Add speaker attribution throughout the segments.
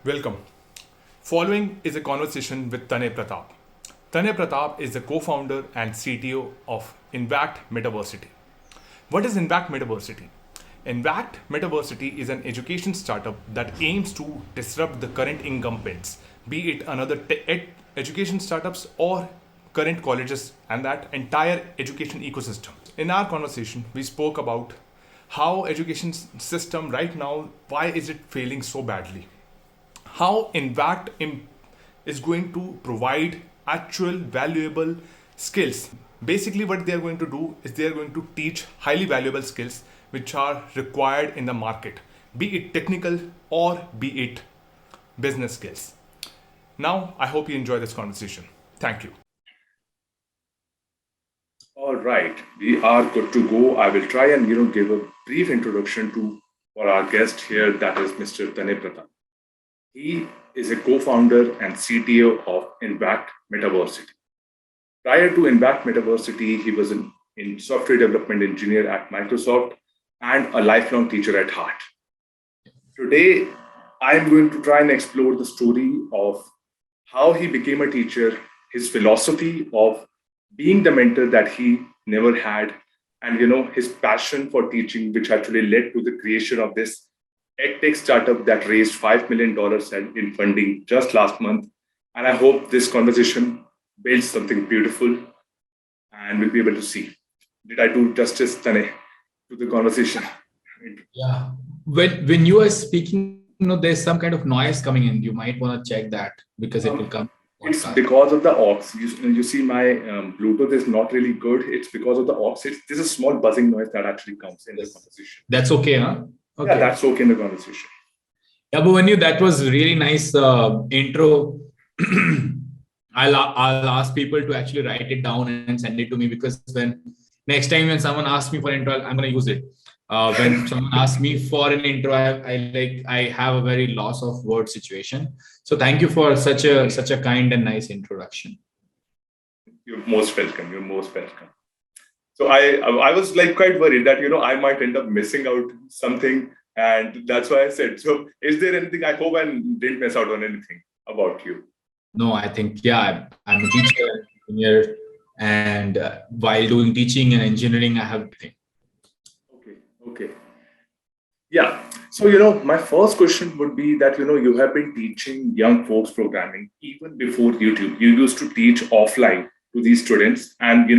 Speaker 1: Welcome. Following is a conversation with Tanay Pratap. Tanay Pratap is the co founder and CTO of Invact Metaversity. What is Invact Metaversity? Invact Metaversity is an education startup that aims to disrupt the current incumbents, be it another education startups or current colleges and that entire education ecosystem. In our conversation, we spoke about how education system right now, why is it failing so badly? How Invact is going to provide actual valuable skills. Basically, what they are going to do is they are going to teach highly valuable skills which are required in the market, be it technical or be it business skills. Now, I hope you enjoy this conversation. Thank you.
Speaker 2: All right, we are good to go. I will try and give a brief introduction to for our guest here, that is Mr. Tanay Pratap. He is a co-founder and CTO of Impact Metaversity. Prior to Impact Metaversity, he was in software development engineer at Microsoft and a lifelong teacher at heart. Today, I am going to try and explore the story of how he became a teacher, his philosophy of being the mentor that he never had, and his passion for teaching, which actually led to the creation of this edtech startup that raised $5 million in funding just last month. And I hope this conversation builds something beautiful and we'll be able to see. Did I do justice, Tane, to the conversation?
Speaker 3: Yeah. When you are speaking, there's some kind of noise coming in. You might want to check that because it will come.
Speaker 2: It's because of the aux. You see, my Bluetooth is not really good. It's because of the aux. There's a small buzzing noise that actually comes in the conversation.
Speaker 3: That's okay, huh? Okay.
Speaker 2: Yeah, that's okay in the conversation.
Speaker 3: Yeah, but that was really nice intro. I'll ask people to actually write it down and send it to me, because next time when someone asks me for intro, I'm going to use it. When someone asks me for an intro, I have a very loss of word situation. So thank you for such a kind and nice introduction.
Speaker 2: You're most welcome. You're most welcome. So I was like quite worried that I might end up missing out something, and that's why I said. So is there anything? I hope I didn't miss out on anything about you.
Speaker 3: No, I think I'm a teacher and engineer, and while doing teaching and engineering, I have everything.
Speaker 2: Okay. Yeah. So, my first question would be that, you have been teaching young folks programming even before YouTube. You used to teach offline to these students, and,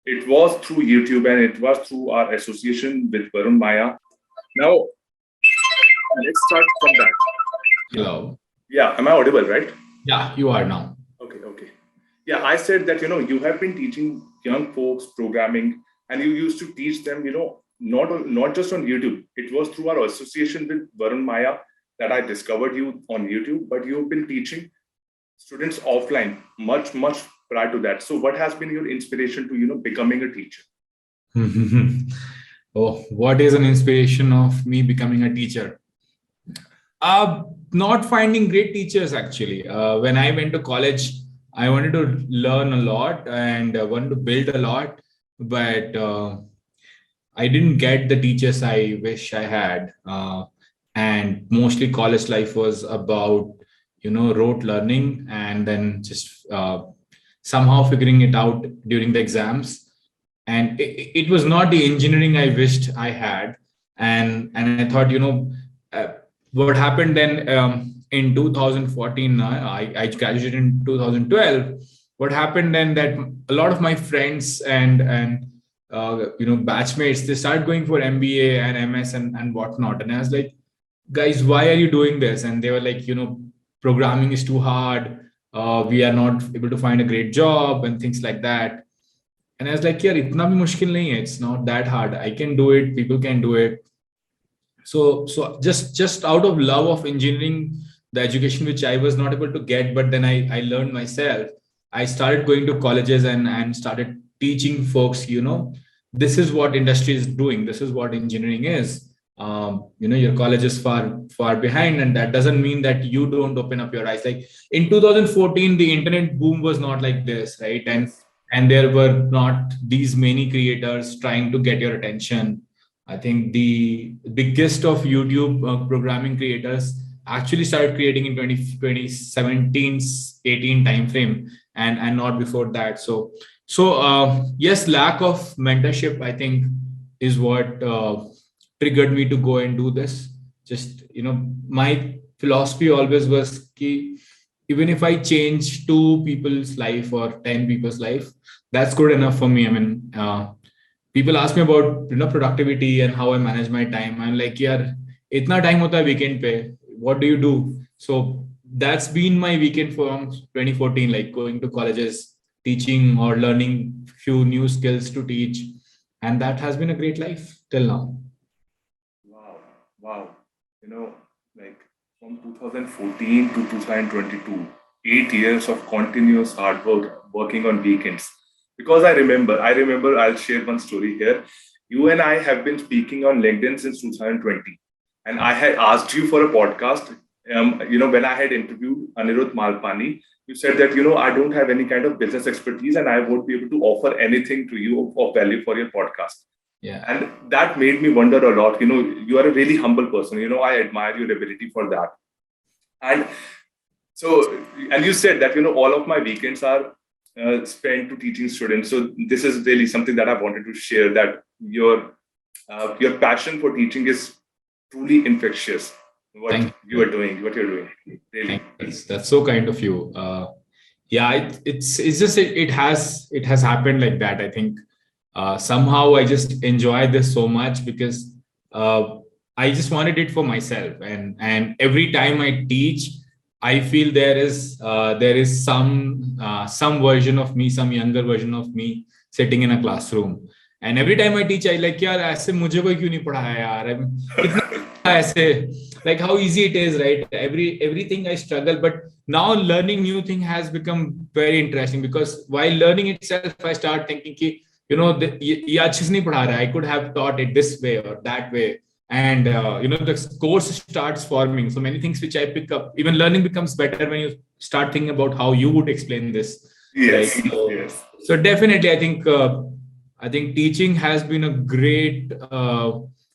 Speaker 2: it was through YouTube and it was through our association with Varun Maya. Now, let's start from that.
Speaker 3: Hello.
Speaker 2: Yeah. Am I audible, right?
Speaker 3: Yeah, you are now.
Speaker 2: Okay. Yeah. I said that, you have been teaching young folks programming, and you used to teach them, not just on YouTube. It was through our association with Varun Maya that I discovered you on YouTube, but you've been teaching students offline much prior to that. So what has been your inspiration to, becoming a teacher?
Speaker 3: Oh, what is an inspiration of me becoming a teacher? Not finding great teachers, actually. When I went to college, I wanted to learn a lot and wanted to build a lot, but I didn't get the teachers I wish I had. And mostly college life was about, rote learning and then just somehow figuring it out during the exams. And it was not the engineering I wished I had. And I thought, what happened then in 2014, I graduated in 2012. What happened then that a lot of my friends and batchmates, they started going for MBA and MS and whatnot. And I was like, guys, why are you doing this? And they were like, programming is too hard. We are not able to find a great job and things like that. And I was like, yeah, itna bhi mushkil nahi hai. It's not that hard. I can do it. People can do it. So just out of love of engineering, the education which I was not able to get, but then I learned myself. I started going to colleges and started teaching folks, this is what industry is doing. This is what engineering is. Your college is far behind, and that doesn't mean that you don't open up your eyes. Like in 2014, the internet boom was not like this, right? And there were not these many creators trying to get your attention. I think the biggest of YouTube programming creators actually started creating in 2017, 18 time frame, and not before that. So yes, lack of mentorship, I think, is what triggered me to go and do this. Just, my philosophy always was ki, even if I change 2 people's life or 10 people's life, that's good enough for me. I mean, people ask me about productivity and how I manage my time. I'm like, yeah, itna time hota hai weekend pe. What do you do? So that's been my weekend from 2014, like going to colleges, teaching or learning few new skills to teach, and that has been a great life till now.
Speaker 2: Wow, wow. You know, like from 2014 to 2022, 8 years of continuous hard work working on weekends. Because I remember, I'll share one story here. You and I have been speaking on LinkedIn since 2020. And I had asked you for a podcast. When I had interviewed Anirudh Malpani, you said that, I don't have any kind of business expertise and I won't be able to offer anything to you of value for your podcast.
Speaker 3: Yeah.
Speaker 2: And that made me wonder a lot. You are a really humble person. I admire your ability for that. And so, and you said that, all of my weekends are spent to teaching students. So this is really something that I wanted to share, that your passion for teaching is truly infectious.
Speaker 3: Thank
Speaker 2: What you're doing, really.
Speaker 3: That's so kind of you. Yeah, it's just it has happened like that. I think somehow I just enjoy this so much because I just wanted it for myself, and every time I teach, I feel there is some version of me, some younger version of me sitting in a classroom. And every time I teach, I like, यार ऐसे मुझे कोई क्यों नहीं पढ़ाया यार, कितना ऐसे, like how easy it is, right? Everything I struggle, but now learning new thing has become very interesting, because while learning itself, I start thinking कि, ये अच्छे से नहीं पढ़ा रहा है, I could have taught it this way or that way. And the course starts forming. So many things which I pick up, even learning becomes better when you start thinking about how you would explain this.
Speaker 2: Yes,
Speaker 3: Right?
Speaker 2: yes.
Speaker 3: So definitely, I think teaching has been a great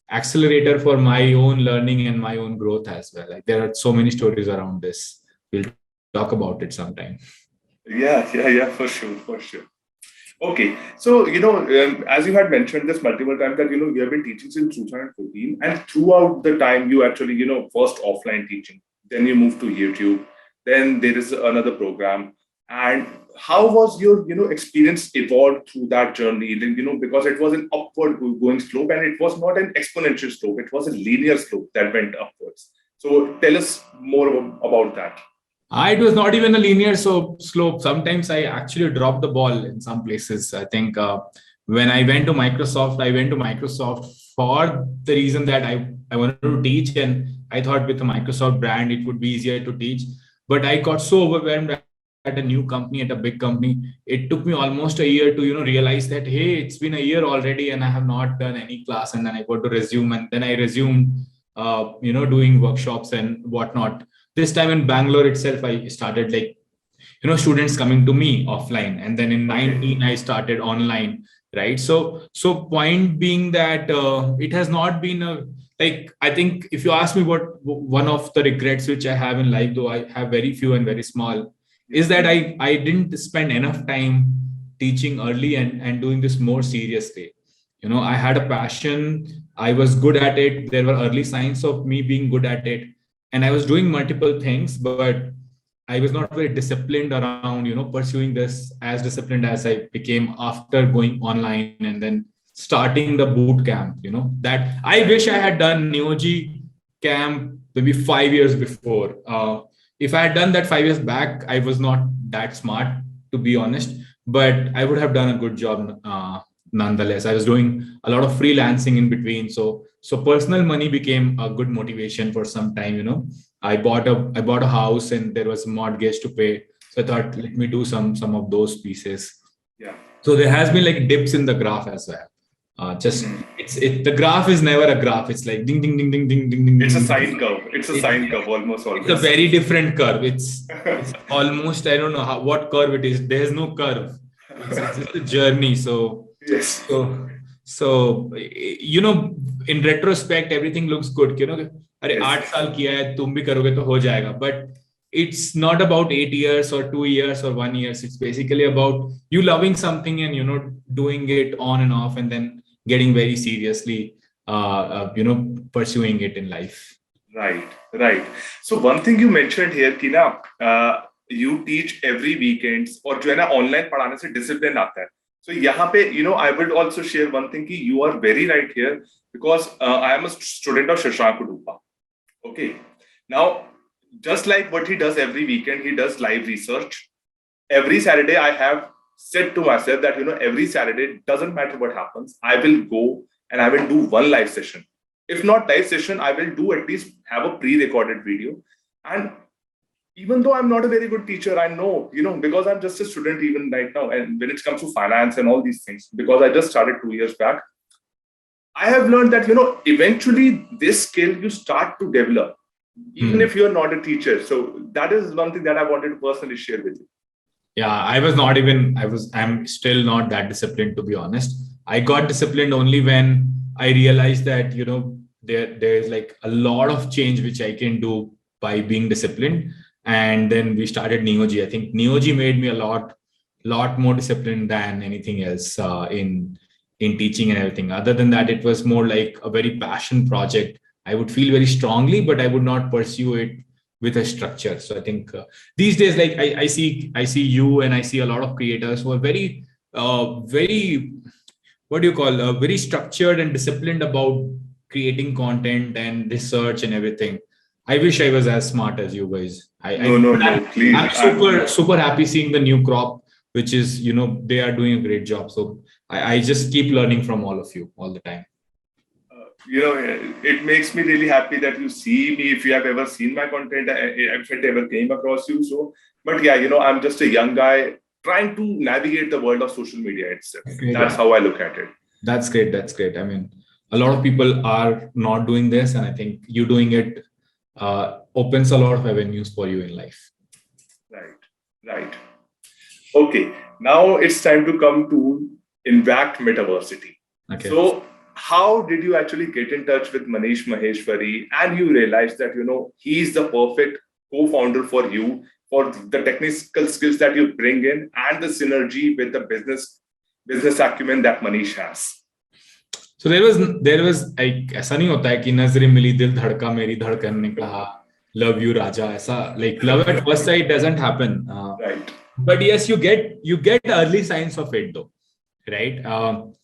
Speaker 3: accelerator for my own learning and my own growth as well. Like, there are so many stories around this. We'll talk about it sometime.
Speaker 2: Yeah, for sure. Okay, so as you had mentioned this multiple times, that you have been teaching since 2014, and throughout the time you actually first offline teaching, then you moved to YouTube, then there is another program. And how was your experience evolved through that journey? Because it was an upward going slope, and it was not an exponential slope; it was a linear slope that went upwards. So tell us more about that.
Speaker 3: It was not even a linear slope. Sometimes I actually dropped the ball in some places. I think when I went to Microsoft for the reason that I wanted to teach, and I thought with the Microsoft brand, it would be easier to teach. But I got so overwhelmed at a new company, at a big company. It took me almost a year to, realize that, hey, it's been a year already and I have not done any class. And then I got to resume, and then I resumed, doing workshops and whatnot. This time in Bangalore itself, I started students coming to me offline, and then in 19 I started online, right? So point being that it has not been I think if you ask me what one of the regrets which I have in life, though I have very few and very small, is that I didn't spend enough time teaching early and doing this more seriously. I had a passion, I was good at it, there were early signs of me being good at it, and I was doing multiple things, but I was not very disciplined around, pursuing this as disciplined as I became after going online and then starting the boot camp, that I wish I had done Neoji camp maybe 5 years before. If I had done that 5 years back, I was not that smart, to be honest, but I would have done a good job nonetheless. I was doing a lot of freelancing in between. So personal money became a good motivation for some time. I bought a house and there was a mortgage to pay. So I thought, let me do some of those pieces.
Speaker 2: Yeah.
Speaker 3: So there has been dips in the graph as well. The graph is never a graph. It's like ding, ding, ding, ding, ding, ding, ding.
Speaker 2: It's a sine curve. It's a sine curve almost always.
Speaker 3: It's a very different curve. It's almost, I don't know what curve it is. There's no curve. It's just a journey. So
Speaker 2: yes.
Speaker 3: So in retrospect, everything looks good. अरे
Speaker 2: Yes.
Speaker 3: 8 साल किया है, तुम भी करोगे तो हो जाएगा. But it's not about 8 years or 2 years or 1 year. It's basically about you loving something and doing it on and off, and then getting very seriously pursuing it in life.
Speaker 2: Right, right. So one thing you mentioned here कि ना you teach every weekends और जो है ना online पढ़ाने से discipline आता है. So यहाँ पे I would also share one thing कि you are very right here because I am a student of Shashank Udupa. Okay. Now, just like what he does every weekend, he does live research. Every Saturday, I have said to myself that every Saturday, doesn't matter what happens, I will go and I will do one live session. If not live session, I will do at least have a pre-recorded video. And even though I'm not a very good teacher, I know, because I'm just a student even right now. And when it comes to finance and all these things, because I just started 2 years back, I have learned that, eventually this skill you start to develop, even if you're not a teacher. So that is one thing that I wanted to personally share with you.
Speaker 3: Yeah, I'm still not that disciplined, to be honest. I got disciplined only when I realized that, there's like a lot of change which I can do by being disciplined. And then we started Neoji. I think Neoji made me a lot more disciplined than anything else in teaching and everything. Other than that, it was more like a very passion project. I would feel very strongly, but I would not pursue it with a structure. So I think these days, like I see you and I see a lot of creators who are very, very structured and disciplined about creating content and research and everything. I wish I was as smart as you guys.
Speaker 2: Please.
Speaker 3: I'm super happy seeing the new crop, which is, they are doing a great job. So I just keep learning from all of you all the time.
Speaker 2: It makes me really happy that you see me. If you have ever seen my content, if it ever came across you. So, but yeah, I'm just a young guy trying to navigate the world of social media itself. That's how I look at it.
Speaker 3: That's great. I mean, a lot of people are not doing this, and I think you doing it opens a lot of avenues for you in life.
Speaker 2: Right. Okay, now it's time to come to Impact Metaversity.
Speaker 3: Okay.
Speaker 2: So, how did you actually get in touch with Manish Maheshwari and you realized that, he's the perfect co-founder for you for the technical skills that you bring in and the synergy with the business acumen that Manish has?
Speaker 3: So there was like, ऐसा नहीं होता है कि नजरें मिली दिल धड़का मेरी धड़कन ने कहा love you Raja, ऐसा like love at first sight doesn't happen.
Speaker 2: Right.
Speaker 3: But yes, you get early signs of it though, right?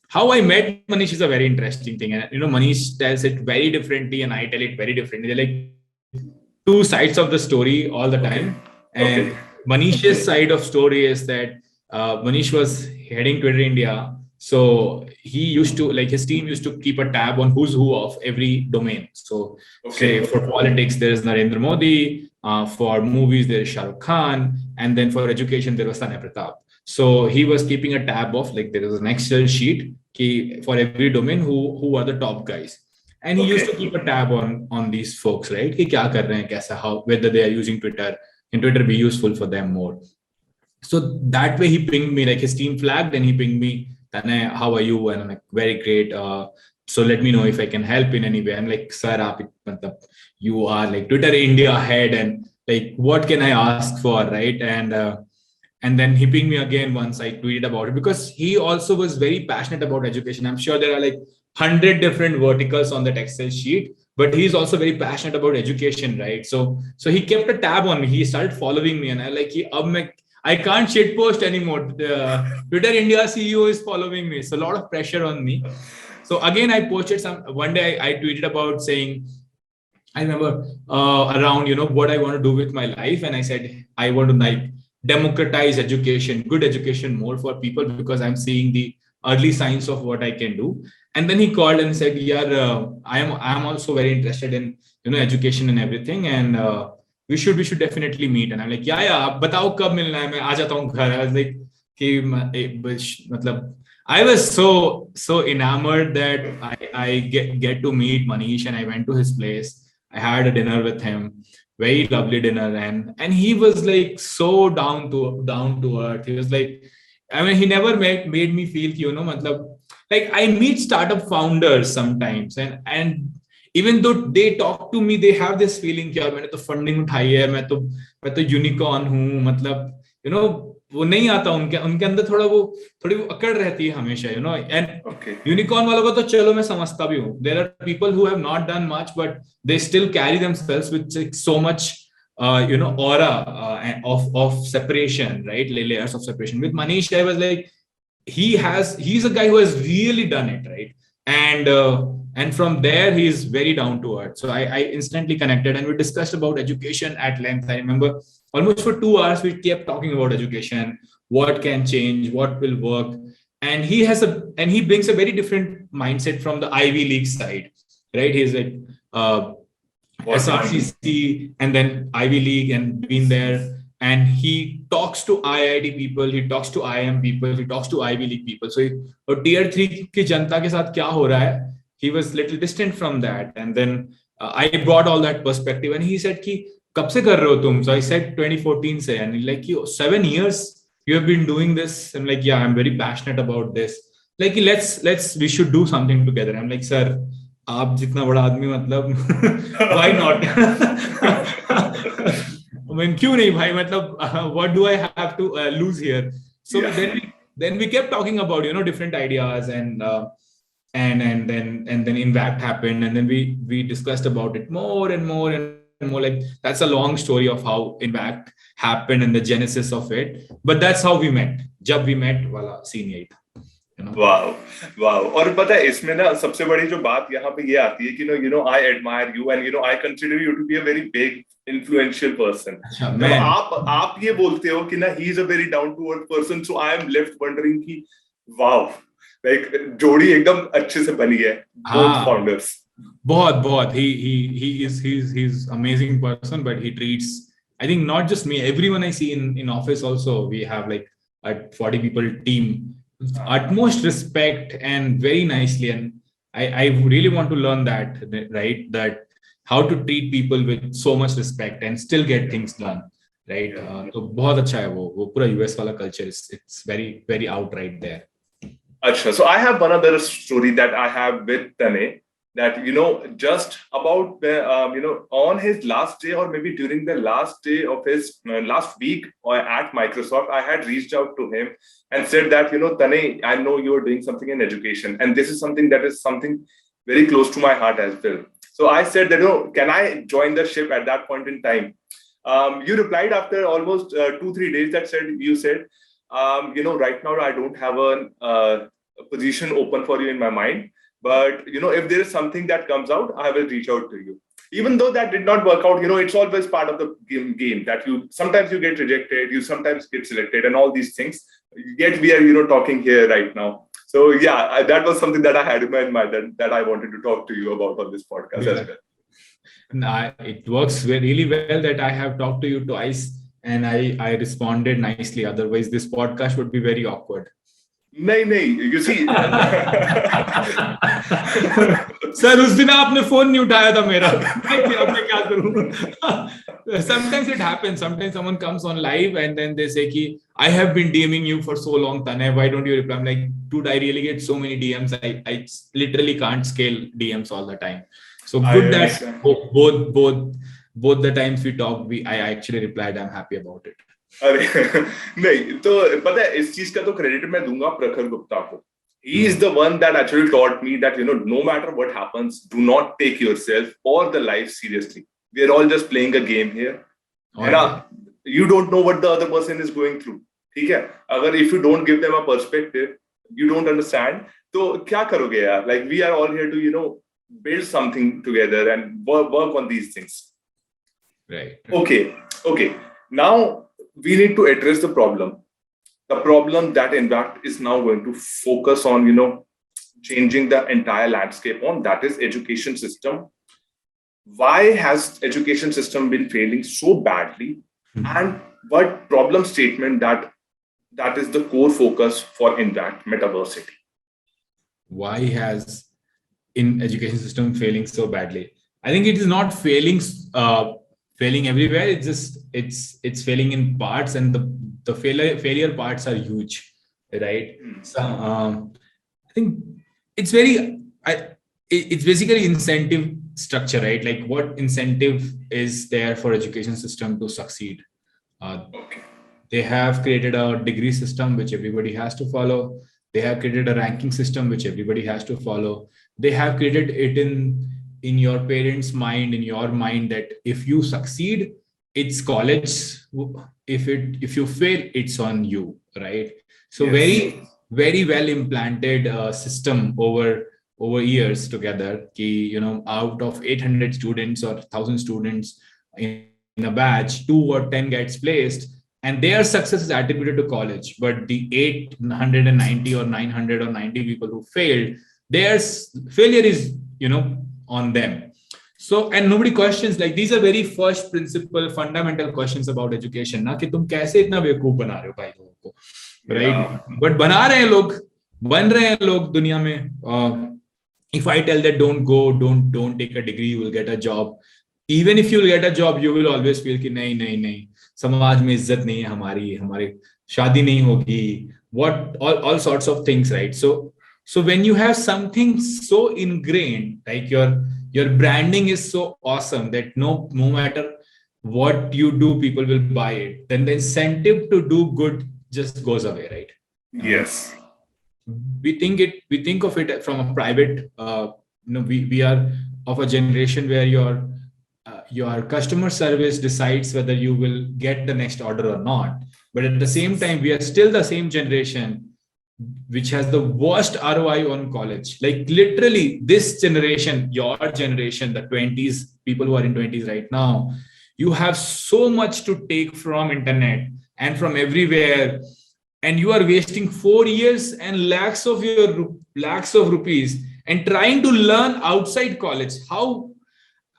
Speaker 3: How I met Manish is a very interesting thing, and Manish tells it very differently, and I tell it very differently. They're like two sides of the story all the time. And Manish's side of story is that Manish was heading Twitter India, so he used to his team used to keep a tab on who's who of every domain. So say for politics there is Narendra Modi, for movies there is Shah Rukh Khan, and then for education there was Tanya Pratap. So he was keeping a tab of there was an Excel sheet for every domain who are the top guys, and he used to keep a tab on these folks, right? Ki kya kar rahe hain, kaisa, how, whether they are using Twitter, and Twitter be useful for them more. So that way he pinged me, like his team flagged, and he pinged me, Tanay, how are you? And I'm like, very great. So let me know if I can help in any way. I'm like, sir, you are like Twitter India head, and like, what can I ask for, right? And then he pinged me again once I tweeted about it, because he also was very passionate about education. I'm sure there are like 100 different verticals on that Excel sheet, but he's also very passionate about education, right? So he kept a tab on me. He started following me, and I can't shitpost anymore. Twitter India CEO is following me. So a lot of pressure on me. So again, I posted one day I tweeted about saying, I remember around, what I want to do with my life. And I said, I want to democratize education, good education more for people, because I'm seeing the early signs of what I can do. And then he called and said, yeah, I am also very interested in, education and everything. And we should definitely meet. And I'm like, yeah, batao kab milna hai, main aa jata hu ghar. I was like, I was so enamored that I get to meet Manish, and I went to his place. I had a dinner with him, very lovely dinner, and he was like so down to earth. He was like, he never made me feel, like I meet startup founders sometimes, and even though they talk to me, they have this feeling कि यार मैंने तो funding उठाई है, मैं तो unicorn हूँ, मतलब you know वो नहीं आता उनके अंदर थोड़ी वो अकड़ रहती है हमेशा, you know. And unicorn वालों को तो चलो मैं समझता भी हूँ. There are people who have not done much but they still carry themselves with so much you know, aura of separation, right? Layers of separation. With Manish, I was like, he's a guy who has really done it, right? And from there he's very down to earth. So I instantly connected, and we discussed about education at length. I remember almost for 2 hours we kept talking about education, what can change, what will work. And he brings a very different mindset from the Ivy League side, right? He's like SRCC and then Ivy League and been there. And he talks to IIT people, he talks to IIM people, he talks to Ivy League people. So tier 3 ki janta ke sath kya ho raha hai, he was little distant from that. And then I brought all that perspective, and he said ki kab se kar rahe ho tum? So I said 2014 se, and he's like, 7 years you have been doing this. I'm like, yeah, I'm very passionate about this. Like, we should do something together. I'm like, sir, आप जितना बड़ा आदमी, मतलब why not? I mean, क्यों नहीं भाई, मतलब what do I have to lose here? So then we kept talking about, you know, different ideas, and then Impact happened, and then we discussed about it more and more and more. Like, that's a long story of how Impact happened and the genesis of it, but that's how we met. जब we met वाला scene यही था.
Speaker 2: Wow. और पता है इसमें ना सबसे बड़ी जो बात यहाँ पे ये आती है कि you know I admire you and you know I consider you to be a very big influential person. तो आप ये बोलते हो कि ना he is a very down to earth person, so I am left wondering कि wow, like जोड़ी एकदम अच्छे से बनी है both founders.
Speaker 3: बहुत he's amazing person, but he treats, I think, not just me, everyone I see in office also. We have like a 40 people team, utmost respect and very nicely. And I really want to learn that, right? That how to treat people with so much respect and still get things done, right? तो बहुत अच्छा है वो पूरा US वाला culture is, it's very, very outright there.
Speaker 2: Achha, so I have one other story that I have with Tanay, that, you know, just about, you know, on his last day, or maybe during the last day of his last week or at Microsoft, I had reached out to him and said that, you know, Tanay, I know you are doing something in education, and this is something that is something very close to my heart as well. So I said that, you know, can I join the ship at that point in time? You replied after almost 2-3 days that you said, you know, right now I don't have a position open for you in my mind. But, you know, if there is something that comes out, I will reach out to you. Even though that did not work out, you know, it's always part of the game that sometimes you get rejected, you sometimes get selected, and all these things. Yet we are, you know, talking here right now. So yeah, that was something that I had in my mind that I wanted to talk to you about on this podcast as well.
Speaker 3: It works really well that I have talked to you twice and I responded nicely. Otherwise, this podcast would be very awkward.
Speaker 2: नहीं, you see.
Speaker 3: Sir उस दिन आपने phone नहीं उठाया था मेरा. अब मैं क्या करूं? Sometimes it happens. Sometimes someone comes on live and then they say कि I have been DMing you for so long, Tanay, why don't you reply? I'm like, dude, I really get so many DMs. I literally can't scale DMs all the time. So good that both the times we talked, I actually replied, I'm happy about it.
Speaker 2: अरे नहीं, तो पता है इस चीज का तो credit मैं दूंगा प्रखर गुप्ता को. He is the one that actually taught me that, you know, no matter what happens, do not take yourself or the life seriously. We are all just playing a game here. You don't know what the other person is going through. ठीक है? अगर if you don't give them a perspective, you don't understand. तो क्या करोगे यार? Like, we are all here to, you know, build something together and work on these things.
Speaker 3: Right.
Speaker 2: Okay. Now we need to address the problem that Impact is now going to focus on, you know, changing the entire landscape on, that is education system. Why has education system been failing so badly? And what problem statement that is the core focus for Impact Metaversity?
Speaker 3: Why has in education system failing so badly? I think it is not failing everywhere. It's just it's failing in parts, and the failure parts are huge, right? So I think it's basically incentive structure, right? Like what incentive is there for education system to succeed?
Speaker 2: Okay.
Speaker 3: They have created a degree system which everybody has to follow. They have created a ranking system which everybody has to follow. They have created it in your parents' mind, in your mind, that if you succeed, it's college. If you fail, it's on you, right? So
Speaker 2: Yes.
Speaker 3: very well implanted system over years together. Ki, out of 800 students or 1,000 students in a batch, 2 or 10 gets placed, and their success is attributed to college. But the 890 or 900 or 90 people who failed, their failure is on them. So, and nobody questions, like these are very first principle fundamental questions about education ना, कि तुम कैसे इतना बेवकूफ बना रहे हो भाई लोगों को, right? But बना रहे हैं लोग, बन रहे हैं लोग दुनिया में. If I tell that don't take a degree, you will get a job. Even if you will get a job, you will always feel कि नहीं समाज में इज्जत नहीं है हमारी, हमारी शादी नहीं होगी, what all sorts of things, right? So when you have something so ingrained, like your branding is so awesome that no matter what you do, people will buy it, then the incentive to do good just goes away, right?
Speaker 2: Yes.
Speaker 3: We think of it from a private, we are of a generation where your customer service decides whether you will get the next order or not. But at the same time, we are still the same generation which has the worst ROI on college. Like literally this generation, your generation, the 20s, people who are in 20s right now, you have so much to take from internet and from everywhere. And you are wasting 4 years and lakhs of rupees and trying to learn outside college. How?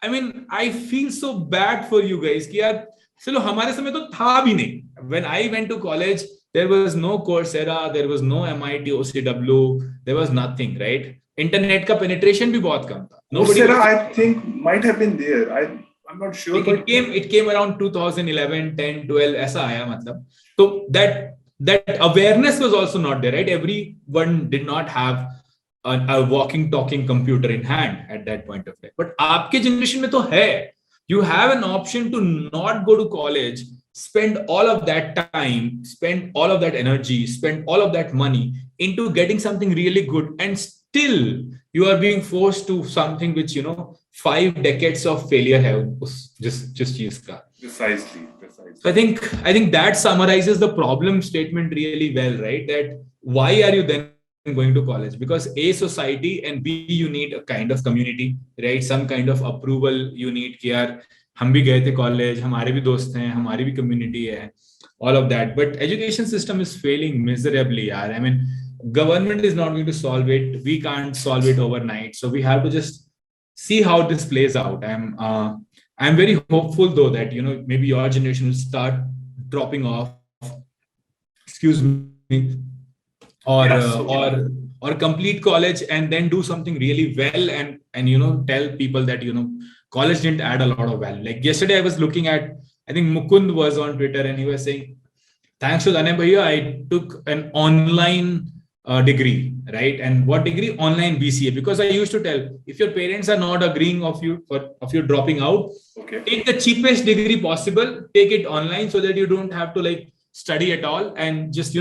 Speaker 3: I mean, I feel so bad for you guys. कि यार, चलो हमारे समय तो था भी नहीं. When I went to college, there was no Coursera, there was no MIT OCW, there was nothing, right? Internet का penetration भी बहुत कम था.
Speaker 2: Coursera, I think, might have been there. I'm not sure.
Speaker 3: Like it came around 2011, 10, 12. ऐसा आया मतलब. So that awareness was also not there, right? Everyone did not have a walking, talking computer in hand at that point of time. But आपके generation में तो है. You have an option to not go to college, spend all of that time, spend all of that energy, spend all of that money into getting something really good, and still you are being forced to something which 5 decades of failure have just चीज का.
Speaker 2: Precisely.
Speaker 3: So I think that summarizes the problem statement really well, right? That why are you then going to college? Because A, society, and B, you need a kind of community, right? Some kind of approval you need कि यार हम भी गए थे college, हमारे भी दोस्त हैं, हमारी भी community है, all of that. But education system is failing miserably, यार. I mean, government is not going to solve it. We can't solve it overnight. So we have to just see how this plays out. I'm very hopeful though that maybe your generation will start dropping off. Excuse me. Or complete college and then do something really well and tell people that college didn't add a lot of value. Like yesterday I was looking at, I think Mukund was on Twitter and he was saying, thanks to Dane Bhaiya, I took an online degree, right? And what degree? Online BCA. Because I used to tell, if your parents are not agreeing of you dropping out,
Speaker 2: okay,
Speaker 3: take the cheapest degree possible, take it online so that you don't have to study at all, and just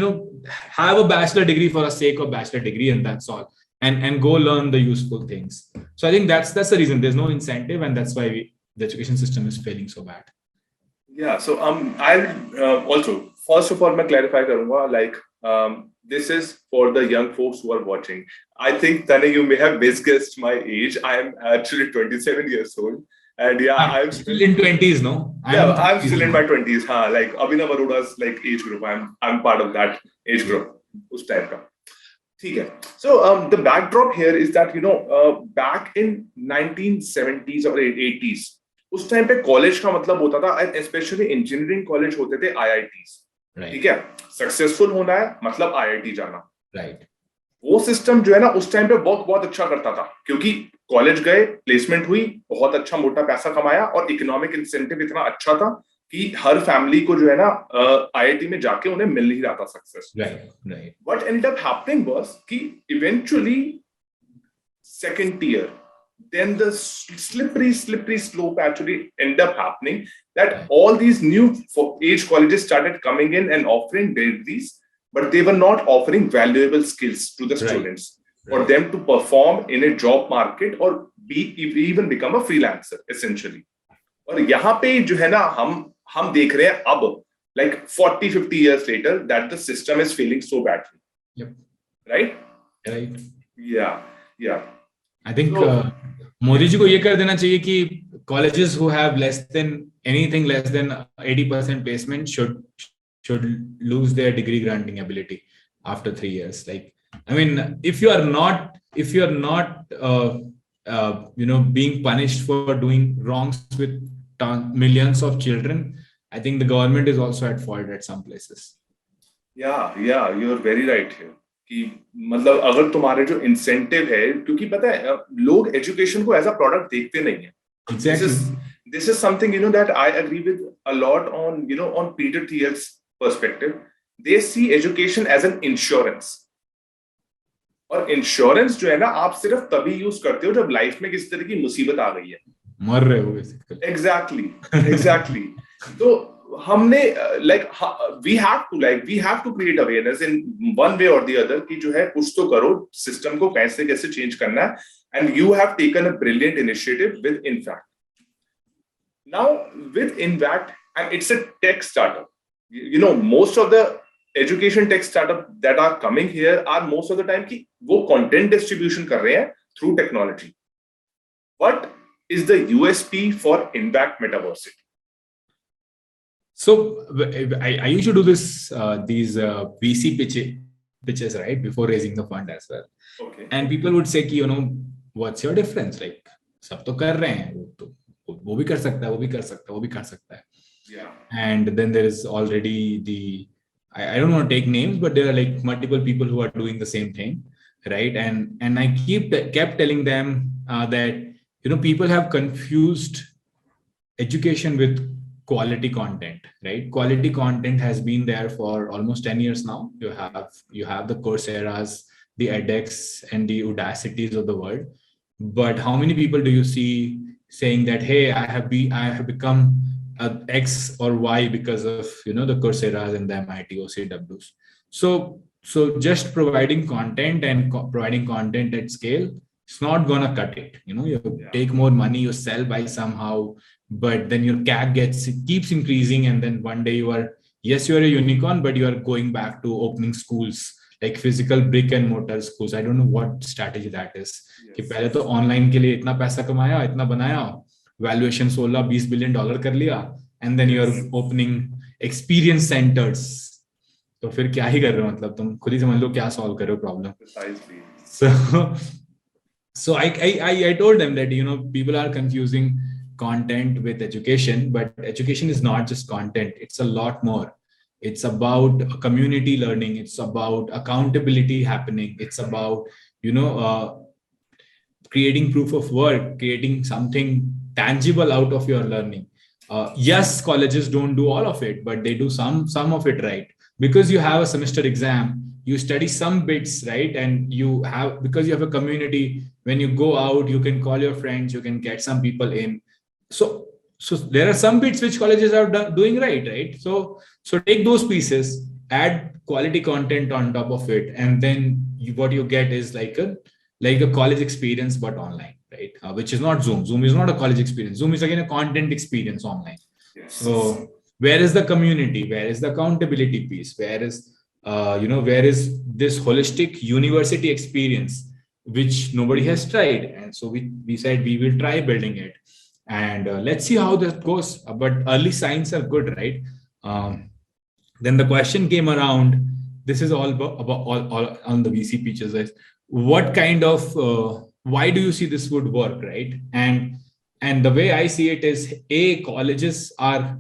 Speaker 3: have a bachelor degree for the sake of bachelor degree, and that's all, and go learn the useful things. So I think that's the reason there's no incentive, and that's why the education system is failing so bad.
Speaker 2: Yeah. So I'll also, first of all, मैं clarify करूँगा, this is for the young folks who are watching. I think Tane, you may have misguessed my age. I am actually 27 years old. And yeah, I'm
Speaker 3: still in 20s, no?
Speaker 2: I'm still in my 20s. Like Abhinav Arora's age group. I'm part of that age group. Us type ka. ठीक है. So the backdrop here is that back in 1970s or 80s, उस time पे college का मतलब होता था, especially engineering college होते थे IITs. ठीक है, सक्सेसफुल होना है मतलब IIT जाना.
Speaker 3: राइट.
Speaker 2: वो सिस्टम जो है ना उस टाइम पे बहुत अच्छा करता था, क्योंकि कॉलेज गए, प्लेसमेंट हुई, बहुत अच्छा मोटा पैसा कमाया, और इकोनॉमिक इंसेंटिव इतना अच्छा था कि हर फैमिली को जो है ना IIT में जाके उन्हें मिल नहीं रहा था success.
Speaker 3: Right.
Speaker 2: What ended up happening was कि eventually second year then the slippery slope actually end up happening, that all these new age colleges started coming in and offering degrees, but they were not offering valuable skills to the students for them to perform in a job market or even become a freelancer essentially. और यहाँ पे जो है ना हम देख रहे हैं अब, like 40-50 years later, that the system is failing so badly.
Speaker 3: Yep.
Speaker 2: Right?
Speaker 3: Right.
Speaker 2: Yeah.
Speaker 3: I think Modi ji को ये कर देना चाहिए कि colleges who have less than 80% placement should lose their degree granting ability after 3 years. Like, I mean, if you are not being punished for doing wrongs with millions of children, I think the government is also at fault at some places.
Speaker 2: Yeah, you're very right here. कि मतलब अगर तुम्हारे जो incentive है, क्योंकि पता है लोग एजुकेशन को एज अ प्रोडक्ट देखते नहीं है. This is something that I agree with a lot on Peter Thiel's perspective. They see education as an insurance. और इंश्योरेंस जो है ना, आप सिर्फ तभी यूज करते हो जब लाइफ में किसी तरह की मुसीबत आ गई है,
Speaker 3: मर रहे हो बेसिकली.
Speaker 2: एग्जैक्टली. तो हमने we have to create awareness in one way or the other कि जो है कुछ तो करो, सिस्टम को कैसे चेंज करना है. And you have taken a brilliant initiative with Infact. Now with Infact, and it's a tech startup. Most of the education tech startup that are coming here are most of the time कि वो content distribution कर रहे हैं through technology. What is the USP for Infact Metaversity?
Speaker 3: So I used to do these VC pitches right before raising the fund as well.
Speaker 2: Okay.
Speaker 3: And people would say कि what's your difference? Like सब तो कर रहे हैं, वो भी कर सकता है, वो भी कर सकता है, वो भी कर सकता है.
Speaker 2: Yeah.
Speaker 3: And then there is already I don't want to take names, but there are like multiple people who are doing the same thing, right? And I kept telling them that people have confused education with quality content, right? Quality content has been there for almost 10 years now. You have the Coursera's, the edX, and the Udacities of the world. But how many people do you see saying that, hey, I have become X or Y because of the Coursera's and the MIT OCWs. So just providing content and providing content at scale, it's not gonna cut it. You take more money, you sell by somehow, but then your CAC keeps increasing, and then one day you are a unicorn, but you are going back to opening schools, like physical brick and mortar schools. I don't know what strategy that is. कि पहले तो online के लिए इतना पैसा कमाया, इतना बनाया, वैल्यूएशन $16-20 billion कर लिया, and then you're opening experience centers. तो फिर क्या ही कर रहे हो, मतलब तुम खुद ही समझ लो क्या सॉल्व कर रहे हो problem. So I told them that people are confusing content with education, but education is not just content, it's a lot more. It's about community learning, it's about accountability happening, it's about creating proof of work, creating something tangible out of your learning. Yes, colleges don't do all of it, but they do some of it, right? Because you have a semester exam, you study some bits, right? And because you have a community, when you go out, you can call your friends, you can get some people in. So there are some bits which colleges are doing right? So take those pieces, add quality content on top of it, and then what you get is like a college experience, but online, right? Which is not Zoom. Zoom is not a college experience. Zoom is again a content experience online.
Speaker 2: Yes.
Speaker 3: So where is the community? Where is the accountability piece? Where is this holistic university experience, which nobody has tried? And so we said we will try building it, and let's see how that goes. But early signs are good, right? Then the question came around. This is all about on the VC pitches. Is what kind of why do you see this would work, right? And the way I see it is, A, colleges are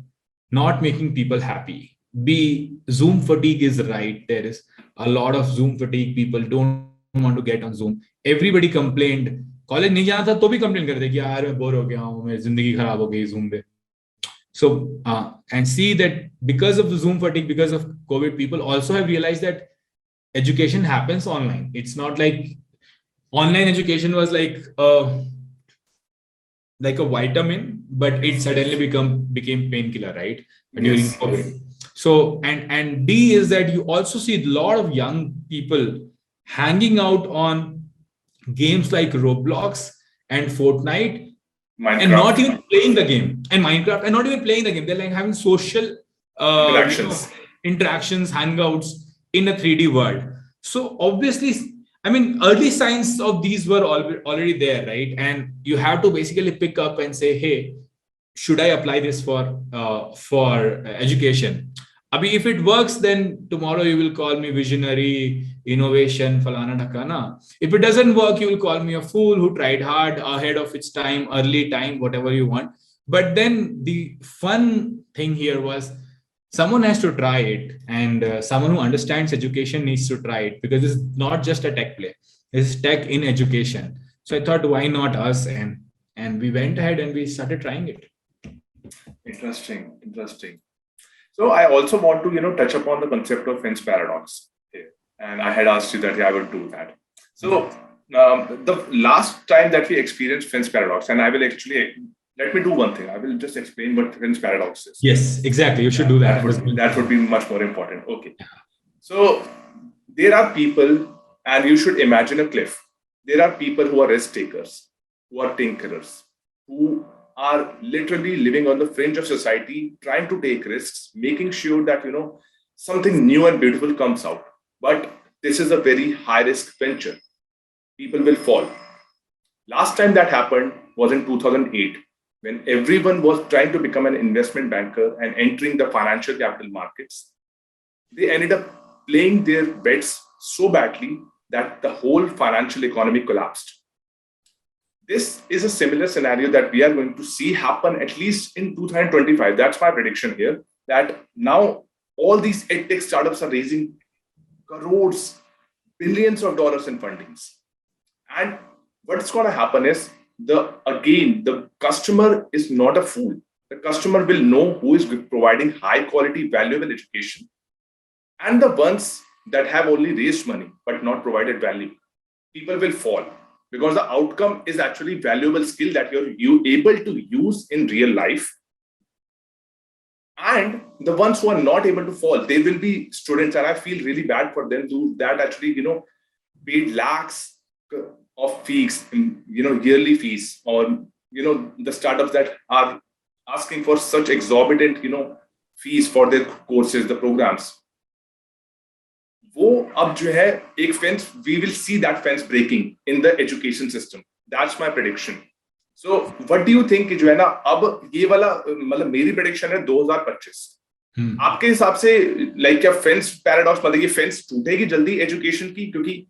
Speaker 3: not making people happy. B, Zoom fatigue is right. There is a lot of Zoom fatigue. People don't want to get on Zoom. Everybody complained. College नहीं जाना था तो भी complain करते कि यार मैं bore हो गया हूँ, मेरी जिंदगी खराब हो गई Zoom पे. So and see that because of the Zoom fatigue, because of COVID, people also have realized that education happens online. It's not like online education was like like a vitamin, but it suddenly became painkiller, right? During
Speaker 2: Yes,
Speaker 3: COVID.
Speaker 2: yes.
Speaker 3: So and D is that you also see a lot of young people hanging out on games like Roblox and Fortnite, and not
Speaker 2: Minecraft
Speaker 3: even playing the game, and Minecraft, and not even playing the game. They're like having social, you know,
Speaker 2: interactions.
Speaker 3: interactions, hangouts in a 3D world. So obviously, I mean, early signs of these were already there, right? And you have to basically pick up and say, hey, should I apply this for education? Abhi, if it works, then tomorrow you will call me visionary, innovation, falana dhakana. If it doesn't work, you will call me a fool who tried hard, ahead of its time, early time, whatever you want. But then the fun thing here was someone has to try it, and someone who understands education needs to try it, because it's not just a tech play; it's tech in education. So I thought, why not us? And we went ahead and we started trying it.
Speaker 2: Interesting, interesting. So I also want to, touch upon the concept of fence paradox here. And I had asked you that I would do that. So the last time that we experienced fence paradox, and I will actually let me do one thing. I will just explain what fence paradox is.
Speaker 3: Yes, exactly. You should do that.
Speaker 2: That would be much more important. Okay. So there are people, and you should imagine a cliff. There are people who are risk takers, who are tinkerers, who are literally living on the fringe of society, trying to take risks, making sure that something new and beautiful comes out. But this is a very high risk venture. People will fall. Last time that happened was in 2008, when everyone was trying to become an investment banker and entering the financial capital markets. They ended up playing their bets so badly that the whole financial economy collapsed. This is a similar scenario that we are going to see happen at least in 2025. That's my prediction here. That now all these edtech startups are raising crores, billions of dollars in fundings. And what's going to happen is the customer is not a fool. The customer will know who is providing high quality, valuable education, and the ones that have only raised money but not provided value. People will fall because the outcome is actually valuable skill that you able to use in real life. And the ones who are not able to fall, they will be students, and I feel really bad for them who that actually paid lakhs of fees, yearly fees, or the startups that are asking for such exorbitant fees for their courses, the programs. वो अब जो है एक fence, we will see that fence breaking in the education system. That's my prediction. So what do you think कि जो है ना अब ये वाला मतलब मेरी prediction है 2025. आपके हिसाब से लाइक क्या फेंस पैराडॉक्स मतलब ये फेंस टूटेगी जल्दी एजुकेशन की, क्योंकि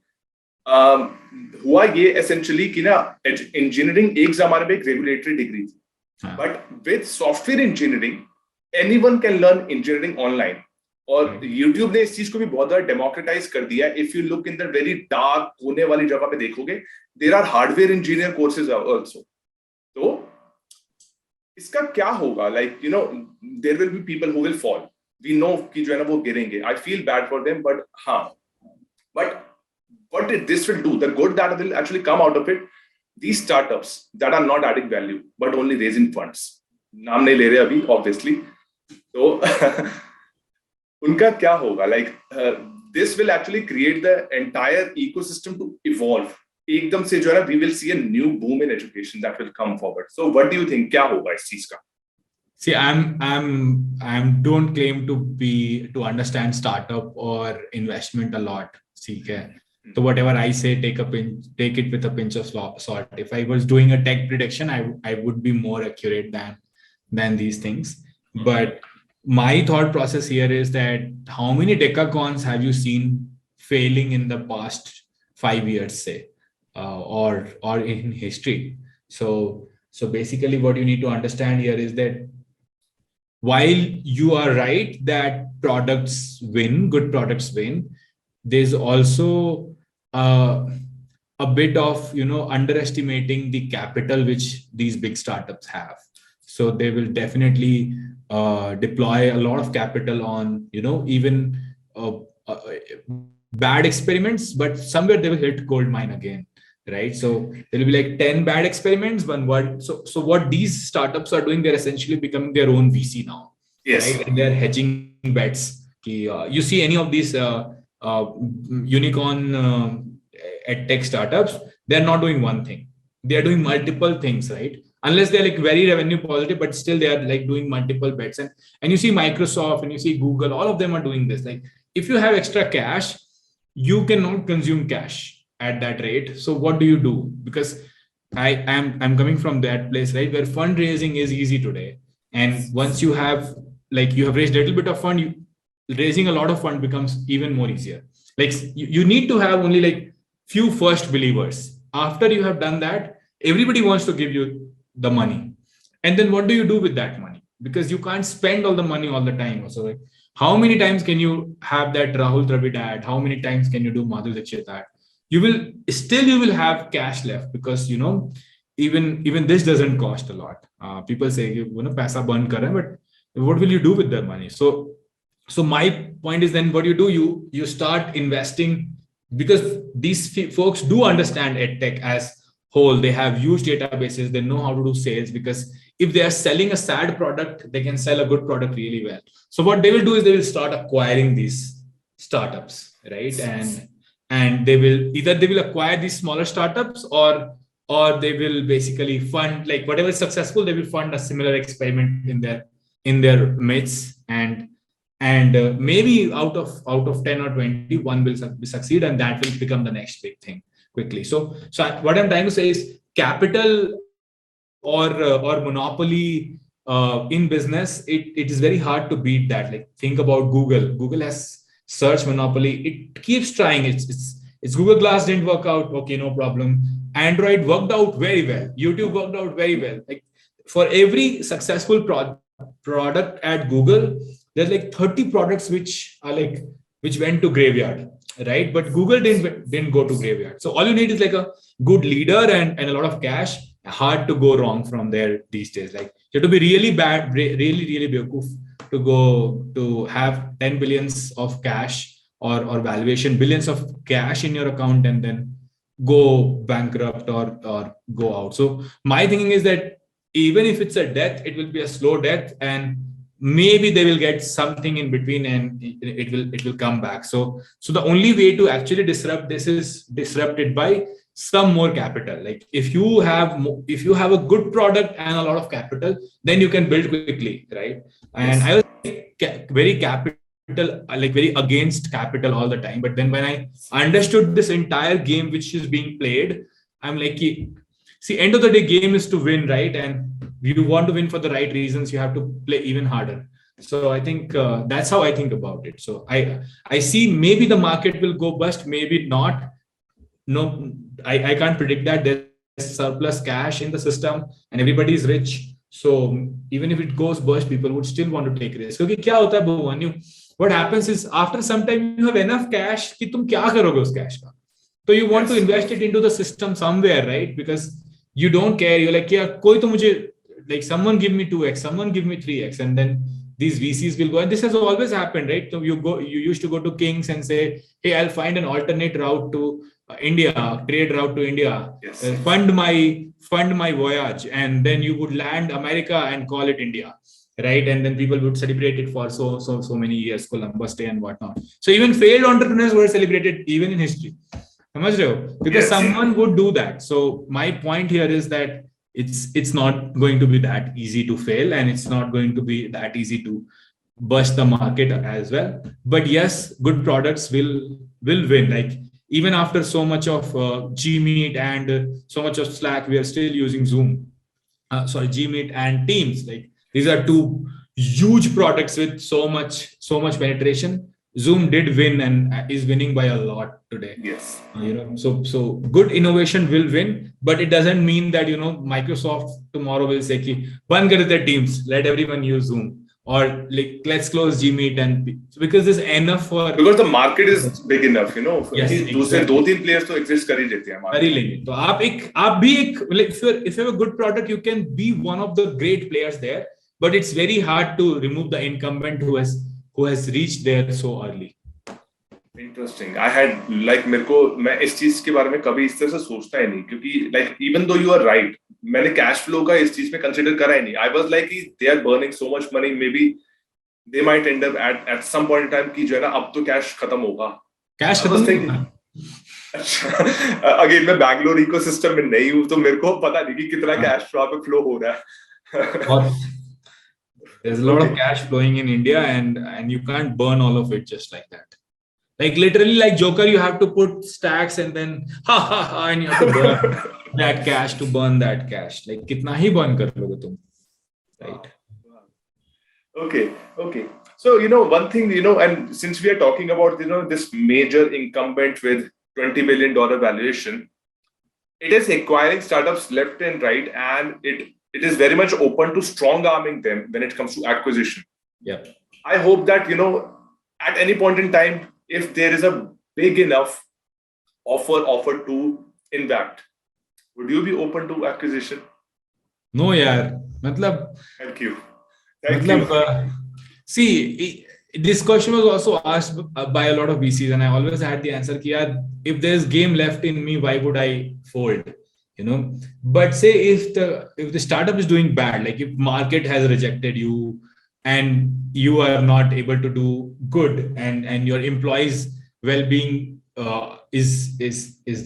Speaker 2: हुआ ये एसेंशियली कि ना इंजीनियरिंग एक जमाने में एक रेगुलेटरी डिग्री थी, but with software engineering anyone can learn engineering online. और YouTube ने इस चीज को भी बहुत ज्यादा डेमोक्रेटाइज कर दिया. If you look in the very dark कोने वाली जगह पे देखोगे, there are hardware engineer courses also. तो इसका क्या होगा? Like there will be people who will fall. We know कि जो है ना वो गिरेंगे. I feel bad for them, but हाँ, but what this will do, the good that will actually come out of it, these startups that are not adding value but only raising funds, नाम नहीं ले रहे अभी obviously, तो उनका क्या होगा? Like this will actually create the entire ecosystem to evolve. एकदम से जो है ना we will see a new boom in education that will come forward. So what do you think क्या होगा इस चीज का?
Speaker 3: See, I'm don't claim to understand startup or investment a lot. See, so whatever I say, take it with a pinch of salt. If I was doing a tech prediction, I would be more accurate than these things. But my thought process here is that how many decacons have you seen failing in the past 5 years, say, or in history? So basically, what you need to understand here is that while you are right that good products win, there's also a bit of underestimating the capital which these big startups have. So they will definitely deploy a lot of capital on even bad experiments, but somewhere they will hit gold mine again. right? So there will be like 10 bad experiments, one word. So what these startups are doing, they're essentially becoming their own VC now,
Speaker 2: Yes.
Speaker 3: right? And they're hedging bets. You see any of these unicorn ed tech startups, they're not doing one thing. They're doing multiple things, right? Unless they're like very revenue positive, but still they are like doing multiple bets. And you see Microsoft and you see Google, all of them are doing this. Like if you have extra cash, you cannot consume cash at that rate. So what do you do? Because I'm coming from that place, right, where fundraising is easy today. And once you have raised a little bit of fund, raising a lot of fund becomes even more easier. Like you need to have only like few first believers. After you have done that, everybody wants to give you the money. And then what do you do with that money? Because you can't spend all the money all the time. So like, how many times can you have that Rahul Dravid ad? How many times can you do Madhur Dixit ad? You will have cash left, because even this doesn't cost a lot. People say paisa burn kar hai, but what will you do with that money? So my point is, then what you do, you start investing, because these folks do understand edtech as whole. They have huge databases, they know how to do sales, because if they are selling a sad product, they can sell a good product really well. So what they will do is they will start acquiring these startups, right? And they will acquire these smaller startups, or they will basically fund, like whatever is successful, they will fund a similar experiment in their midst, and maybe out of 10 or 20, one will succeed, and that will become the next big thing quickly. So what I'm trying to say is, capital or monopoly in business, it is very hard to beat that. Like think about Google has search monopoly. It keeps trying. It's Google Glass didn't work out. Okay, no problem. Android worked out very well. YouTube worked out very well. Like for every successful product at Google, there's like 30 products which went to graveyard, right? But Google didn't go to graveyard. So all you need is like a good leader and a lot of cash. Hard to go wrong from there these days. Like you have to be really bad, really bewakoof to go to have 10 billions of cash or valuation, billions of cash in your account, and then go bankrupt or go out. So my thinking is that even if it's a death, it will be a slow death, and maybe they will get something in between, and it will come back. So the only way to actually disrupt this is disrupted by some more capital. Like if you have a good product and a lot of capital, then you can build quickly, right? And I was very very against capital all the time, but then when I understood this entire game which is being played, I'm like, see, end of the day, game is to win, right? And you want to win for the right reasons, you have to play even harder. So I think that's how I think about it. So I see maybe the market will go bust, maybe not. No, I can't predict that. There's surplus cash in the system and everybody is rich. So even if it goes bust, people would still want to take risks. Okay, क्या होता है Bhuvanyu? What happens is, after some time you have enough cash कि तुम क्या करोगे उस cash का? So you want to invest it into the system somewhere, right? Because you don't care. You're like, yeah, कोई तो मुझे, like someone give me 2x, someone give me 3x, and then these VCs will go. And this has always happened, right? So you used to go to Kings and say, hey, I'll find an alternate route to India, trade route to India,
Speaker 2: yes.
Speaker 3: Fund my voyage, and then you would land America and call it India, right? And then people would celebrate it for so many years, Columbus Day and whatnot. So even failed entrepreneurs were celebrated even in history, because someone would do that. So my point here is that it's not going to be that easy to fail, and it's not going to be that easy to bust the market as well. But yes, good products will win. Like even after so much of Gmeet and so much of Slack, we are still using Zoom. Gmeet and Teams. Like these are two huge products with so much penetration. Zoom did win and is winning by a lot today.
Speaker 2: Yes.
Speaker 3: So good innovation will win, but it doesn't mean that Microsoft tomorrow will say ki ban kar dete Teams, let everyone use Zoom, or like let's close Gmeet, and because there's enough
Speaker 2: because the market is big enough,
Speaker 3: Yes,
Speaker 2: दूसरे 2-3 players तो exist कर ही लेते हैं
Speaker 3: कर ही लेंगे. तो आप भी if you have a good product, you can be one of the great players there, but it's very hard to remove the incumbent who has reached there so early.
Speaker 2: Interesting I had like मेरे को मैं इस चीज के बारे में कभी इस तरह से सोचता ही नहीं क्योंकि like even though you are right मैंने कैश फ्लो का इस चीज में कंसीडर करा ही नहीं I was like they are burning so much money maybe they might end up at some point in time कि जो है ना अब तो कैश खत्म होगा
Speaker 3: कैश खत्म नहीं होगा।
Speaker 2: अच्छा अगेन मैं बैंगलोर इकोसिस्टम में नहीं हूं तो मेरे को पता नहीं कि कितना कैश वहां पे फ्लो हो रहा है
Speaker 3: और there's a lot of cash flowing in India and you can't burn all of it just like that. Like literally like Joker, you have to put stacks and then and you have to burn that cash to burn that cash. Like कितना ही burn कर लोगे तुम, right?
Speaker 2: Okay. So one thing and since we are talking about this major incumbent with $20 billion valuation, it is acquiring startups left and right, and it is very much open to strong arming them when it comes to acquisition.
Speaker 3: Yeah.
Speaker 2: I hope that at any point in time, if there is a big enough offer to Invact, would you be open to acquisition?
Speaker 3: No यार, मतलब
Speaker 2: Thank you.
Speaker 3: See, this question was also asked by a lot of VCs, and I always had the answer कि यार, if there's game left in me, why would I fold? But say if the startup is doing bad, like if market has rejected you and you are not able to do good, and your employees well-being is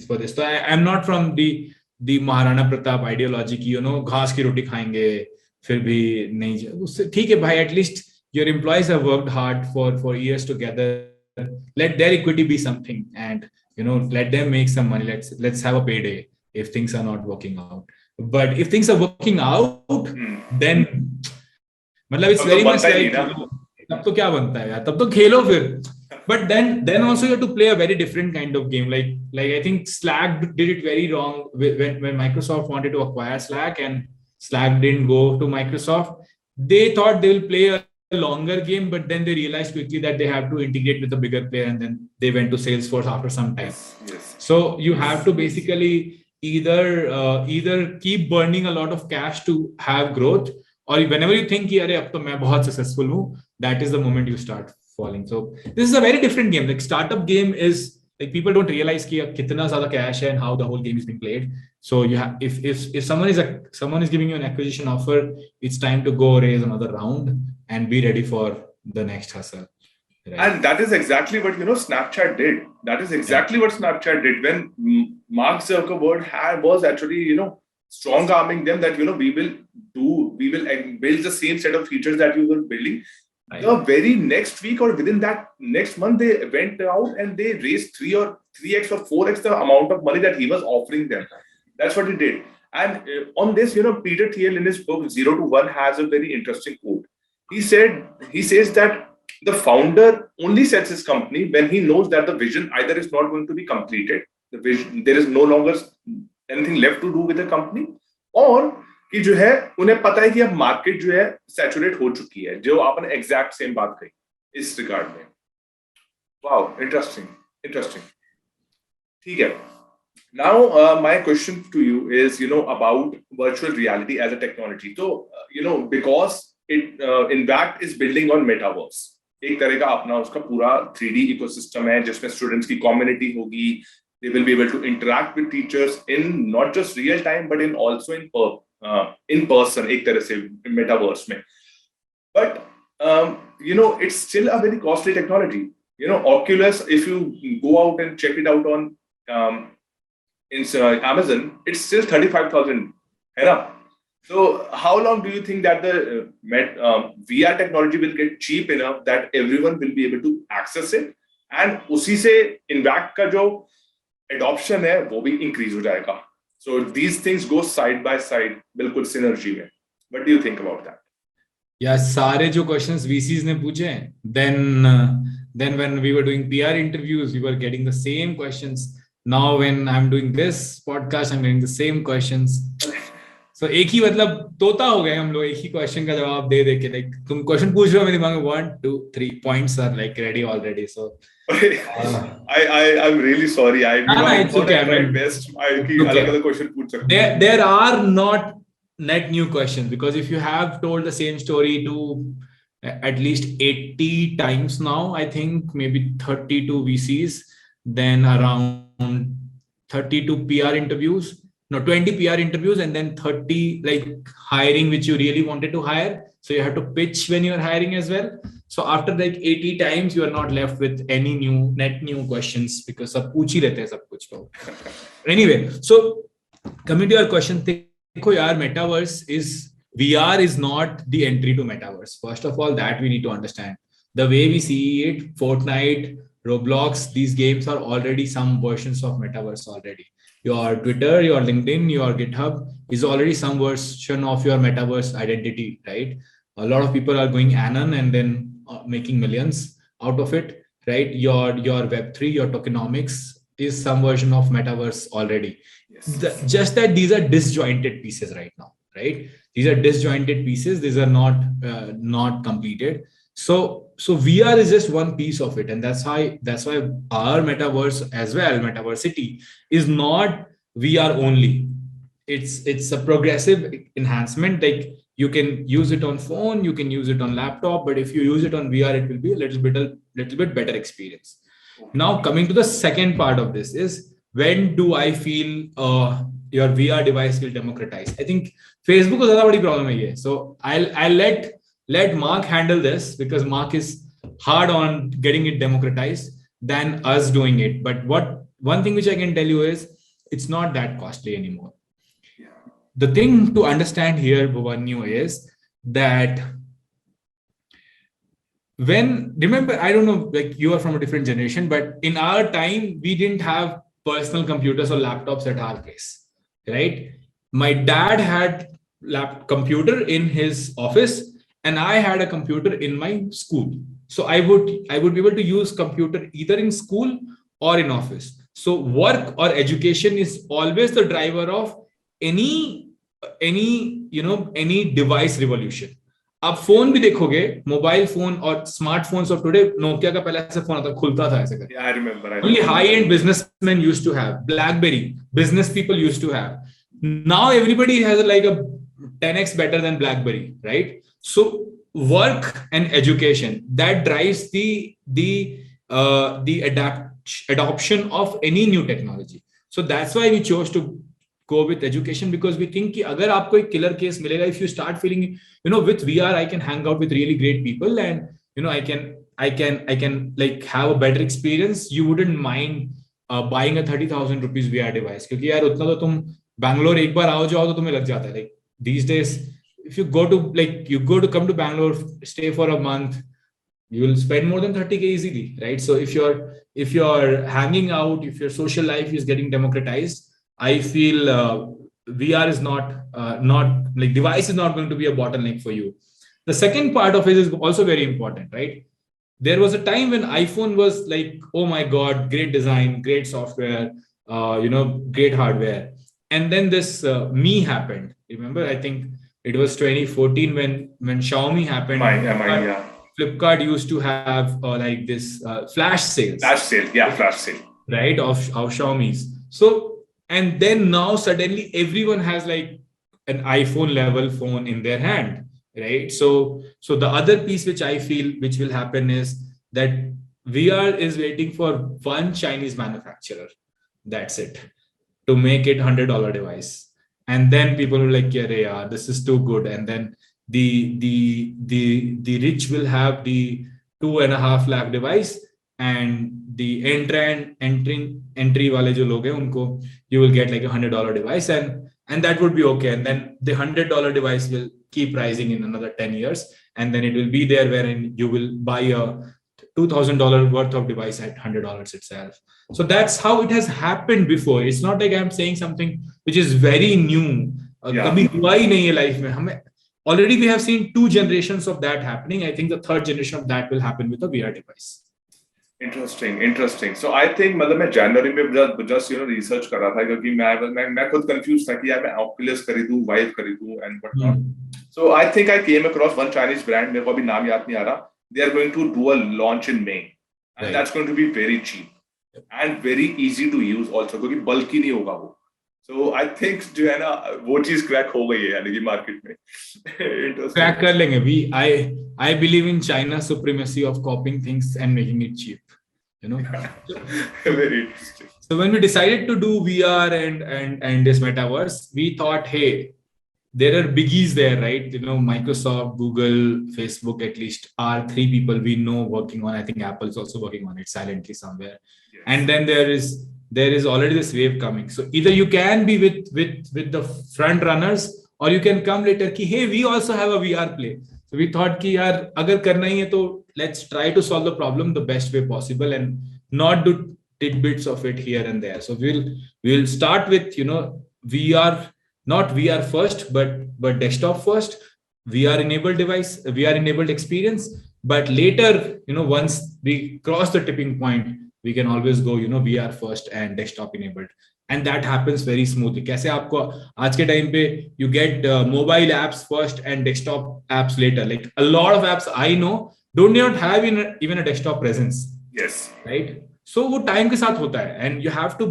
Speaker 3: for this. So I'm not from the Maharana Pratap ideology ki घास की रोटी खाएंगे फिर भी नहीं, उससे ठीक है भाई, at least your employees have worked hard for years together. Let their equity be something, and let them make some money. Let's have a payday if things are not working out. But if things are working out, then मतलब it's very much like तब तो क्या बनता है यार, तब तो खेलो फिर. But then also you have to play a very different kind of game. Like I think Slack did it very wrong when Microsoft wanted to acquire Slack and Slack didn't go to Microsoft. They thought they will play a longer game, but then they realized quickly that they have to integrate with a bigger player, and then they went to Salesforce after some time.
Speaker 2: Yes.
Speaker 3: So you have to basically either keep burning a lot of cash to have growth, or whenever you think कि अरे अब तो मैं बहुत successful हूँ, that is the moment you start falling. So this is a very different game. Like startup game is like people don't realize कि कितना ज़्यादा cash है and how the whole game is being played. So you have if someone is giving you an acquisition offer, it's time to go raise another round and be ready for the next hustle. Right?
Speaker 2: And that is exactly what Snapchat did. That is exactly what Snapchat did when Mark Zuckerberg was actually strong arming them that we will build the same set of features that you were building. Right. The very next week or within that next month, they went out and they raised 3x or 4x the amount of money that he was offering them. That's what he did. And on this, Peter Thiel in his book 0 to 1 has a very interesting quote. He says that the founder only sets his company when he knows that the vision either is not going to be completed, the vision, there is no longer anything left to do with the company, और कि जो है उन्हें पता है कि अब market जो है सैचुरेट हो चुकी है, जो आपने एग्जैक्ट सेम बात कही इस रिगार्ड में. Wow, interesting. ठीक है. Now, my question to you is, about virtual reality as a technology. So, because Invact is building on metaverse. एक तरह का अपना उसका पूरा 3D ecosystem है जिसमें students की community होगी. They will be able to interact with teachers in not just real time, but also in person. एक तरह से metaverse में. But it's still a very costly technology. Oculus, if you go out and check it out on Amazon, it's still 35,000. So how long do you think that the VR technology will get cheap enough that everyone will be able to access it, and उसी से Invact का जो adoption है वो भी increase हो जाएगा. So these things go side by side, बिल्कुल synergy में. What do you think about that?
Speaker 3: Yeah, सारे जो questions VCs ने पूछे, then when we were doing PR interviews, we were getting the same questions. Now when I'm doing this podcast, I'm getting the same questions. So एक ही मतलब तोता हो गए हम लोग, एक ही क्वेश्चन का जवाब दे के. लाइक तुम क्वेश्चन पूछ रहे हो, मेरे दिमाग में 1 2 3 points are like ready already. So
Speaker 2: I'm really sorry.
Speaker 3: It's okay. I tried
Speaker 2: best. अलग क्वेश्चन पूछ सकते हैं.
Speaker 3: There are not net new questions, because if you have told the same story to at least 80 times now, I think, maybe 32 VCs, then around 32 PR interviews, no, 20 PR interviews, and then 30 like hiring, which you really wanted to hire. So you have to pitch when you're hiring as well. So after like 80 times, you are not left with any new questions because sab पूछ ही लेते हैं सब कुछ तो. Anyway, so coming to your question, देखो यार, metaverse is VR is not the entry to metaverse. First of all, that we need to understand. The way we see it, Fortnite, Roblox, these games are already some versions of metaverse already. Your Twitter, your LinkedIn, your GitHub is already some version of your metaverse identity, right? A lot of people are going anon and then making millions out of it, right? Your Web3, your tokenomics is some version of metaverse already. Yes. Just that these are disjointed pieces right now, right? These are disjointed pieces. These are not completed. So VR is just one piece of it, and that's why our metaverse as well, Metaversity, is not VR only. It's a progressive enhancement. Like you can use it on phone, you can use it on laptop, but if you use it on VR, it will be a little bit better experience. Now coming to the second part of this is, when do I feel your VR device will democratize? I think Facebook is a big problem here. So I'll let Mark handle this, because Mark is hard on getting it democratized than us doing it. But one thing which I can tell you is, it's not that costly anymore. Yeah. The thing to understand here, Bhuvanyu, is that remember, I don't know, like you are from a different generation, but in our time, we didn't have personal computers or laptops at our place, right? My dad had computer in his office, and I had a computer in my school. So I would be able to use computer either in school or in office. So work or education is always the driver of any device revolution. आप phone भी देखोगे, mobile phone और smartphones of today, Nokia का पहले ऐसा phone आता, खुलता था ऐसे करके.
Speaker 2: I remember.
Speaker 3: Only high-end businessmen used to have. BlackBerry, business people used to have. Now everybody has like a 10x better than BlackBerry, right? So work and education, that drives the adoption of any new technology. So that's why we chose to go with education, because we think कि अगर आपको एक killer case मिलेगा, if you start feeling, with VR I can hang out with really great people, and I can like have a better experience, you wouldn't mind buying a 30,000 rupees VR device, क्योंकि यार उतना तो तुम बैंगलोर एक बार आओ जाओ तो तुम्हें लग जाता है. Like these days, if you come to Bangalore, stay for a month, you will spend more than 30K easily, right? So if you're hanging out, if your social life is getting democratized, I feel VR is not like device is not going to be a bottleneck for you. The second part of it is also very important, right? There was a time when iPhone was like, oh my God, great design, great software, great hardware. And then this Mi happened. Remember, I think it was 2014 when Xiaomi happened.
Speaker 2: Yeah.
Speaker 3: Flipkart used to have like this flash sale.
Speaker 2: Flash sale.
Speaker 3: Right, of Xiaomi's. So, and then now suddenly everyone has like an iPhone level phone in their hand, right? So the other piece which I feel which will happen is that VR is waiting for one Chinese manufacturer. That's it, to make it $100 device. And then people will like, yeah, this is too good. And then the rich will have the 2.5 lakh device, and the entry wale jo log hai, unko you will get like $100 device, and that would be okay. And then the $100 device will keep rising in another 10 years, and then it will be there wherein you will buy a $2,000 worth of device at $100 itself. So that's how it has happened before. It's not like I'm saying something which is very new. Kabhi hua hi nahi hai life mein. Already we have seen 2 generations of that happening. I think the 3rd generation of that will happen with a VR device.
Speaker 2: Interesting. So I think मतलब मैं January में just research कर रहा था, क्योंकि मैं खुद confused था कि यार मैं Oculus खरीदूं, Vive खरीदूं and whatnot. So I think I came across one Chinese brand, मेरे को अभी नाम याद नहीं आ रहा. They are going to do a launch in May, and that's going to be very cheap and very easy to use also, क्योंकि bulky नहीं होगा वो. So I think जो है ना वो चीज क्रैक हो गई है यानी कि मार्केट में.
Speaker 3: क्रैक कर लेंगे. I believe in China's supremacy of copying things and making it cheap. You know.
Speaker 2: Very interesting.
Speaker 3: So when we decided to do VR and this metaverse, we thought, hey, there are biggies there, right? You know, Microsoft, Google, Facebook, at least are three people we know working on. I think Apple is also working on it silently somewhere. Yes. And then there is already this wave coming. So either you can be with the front runners, or you can come later. Ki, hey, we also have a VR play. So we thought कि यार अगर करना ही है तो let's try to solve the problem the best way possible and not do tidbits of it here and there. So we'll start with VR, not VR first, but desktop first, VR enabled device, VR enabled experience. But later, once we cross the tipping point, we can always go VR first and desktop enabled. And that happens very smoothly. कैसे आपको आज के time पे you get mobile apps first and desktop apps later. Like a lot of apps I know do not have even a desktop presence.
Speaker 2: Yes.
Speaker 3: Right. So वो time के साथ होता है, and you have to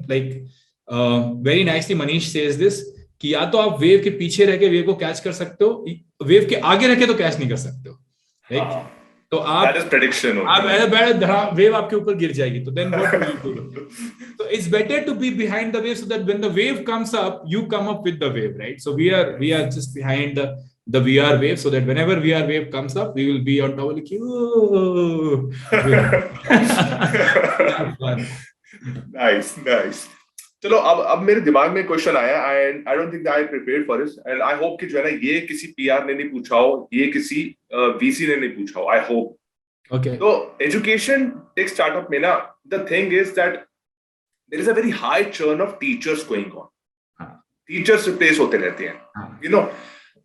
Speaker 3: like very nicely Manish says this कि या तो आप wave के पीछे रह के वेव को कैच कर सकते हो, वेव के आगे रह के तो कैच नहीं कर सकते हो. Right? तो आप वेव आपके ऊपर गिर जाएगी, तो then what will you do? So it's better to be behind the wave so that when the wave comes up, you come up with the wave, right? So we are just behind the VR wave, so that whenever VR wave comes up, we will be on top like you.
Speaker 2: Nice. चलो अब मेरे दिमाग में question आया and I don't think I prepared for this and I hope कि जो है ना ये किसी पीआर ने नहीं पूछा हो, ये किसी वीसी ने नहीं पूछा हो. I hope.
Speaker 3: ओके.
Speaker 2: तो एजुकेशन टेक स्टार्टअप में ना the thing is that there is a very high churn of teachers going on. Teachers replace होते रहते हैं.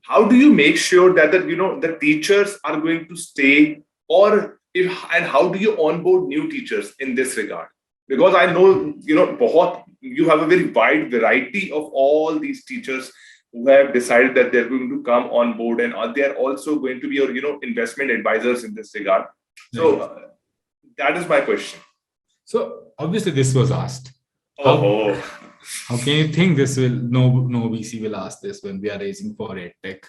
Speaker 2: how do you make sure that the teachers are going to stay, or and how do you onboard new teachers in this regard? Because I know you have a very wide variety of all these teachers who have decided that they're going to come on board, and they are also going to be your investment advisors in this regard. So that is my question.
Speaker 3: So obviously this was asked. How can you think this will no VC will ask this when we are raising for EdTech?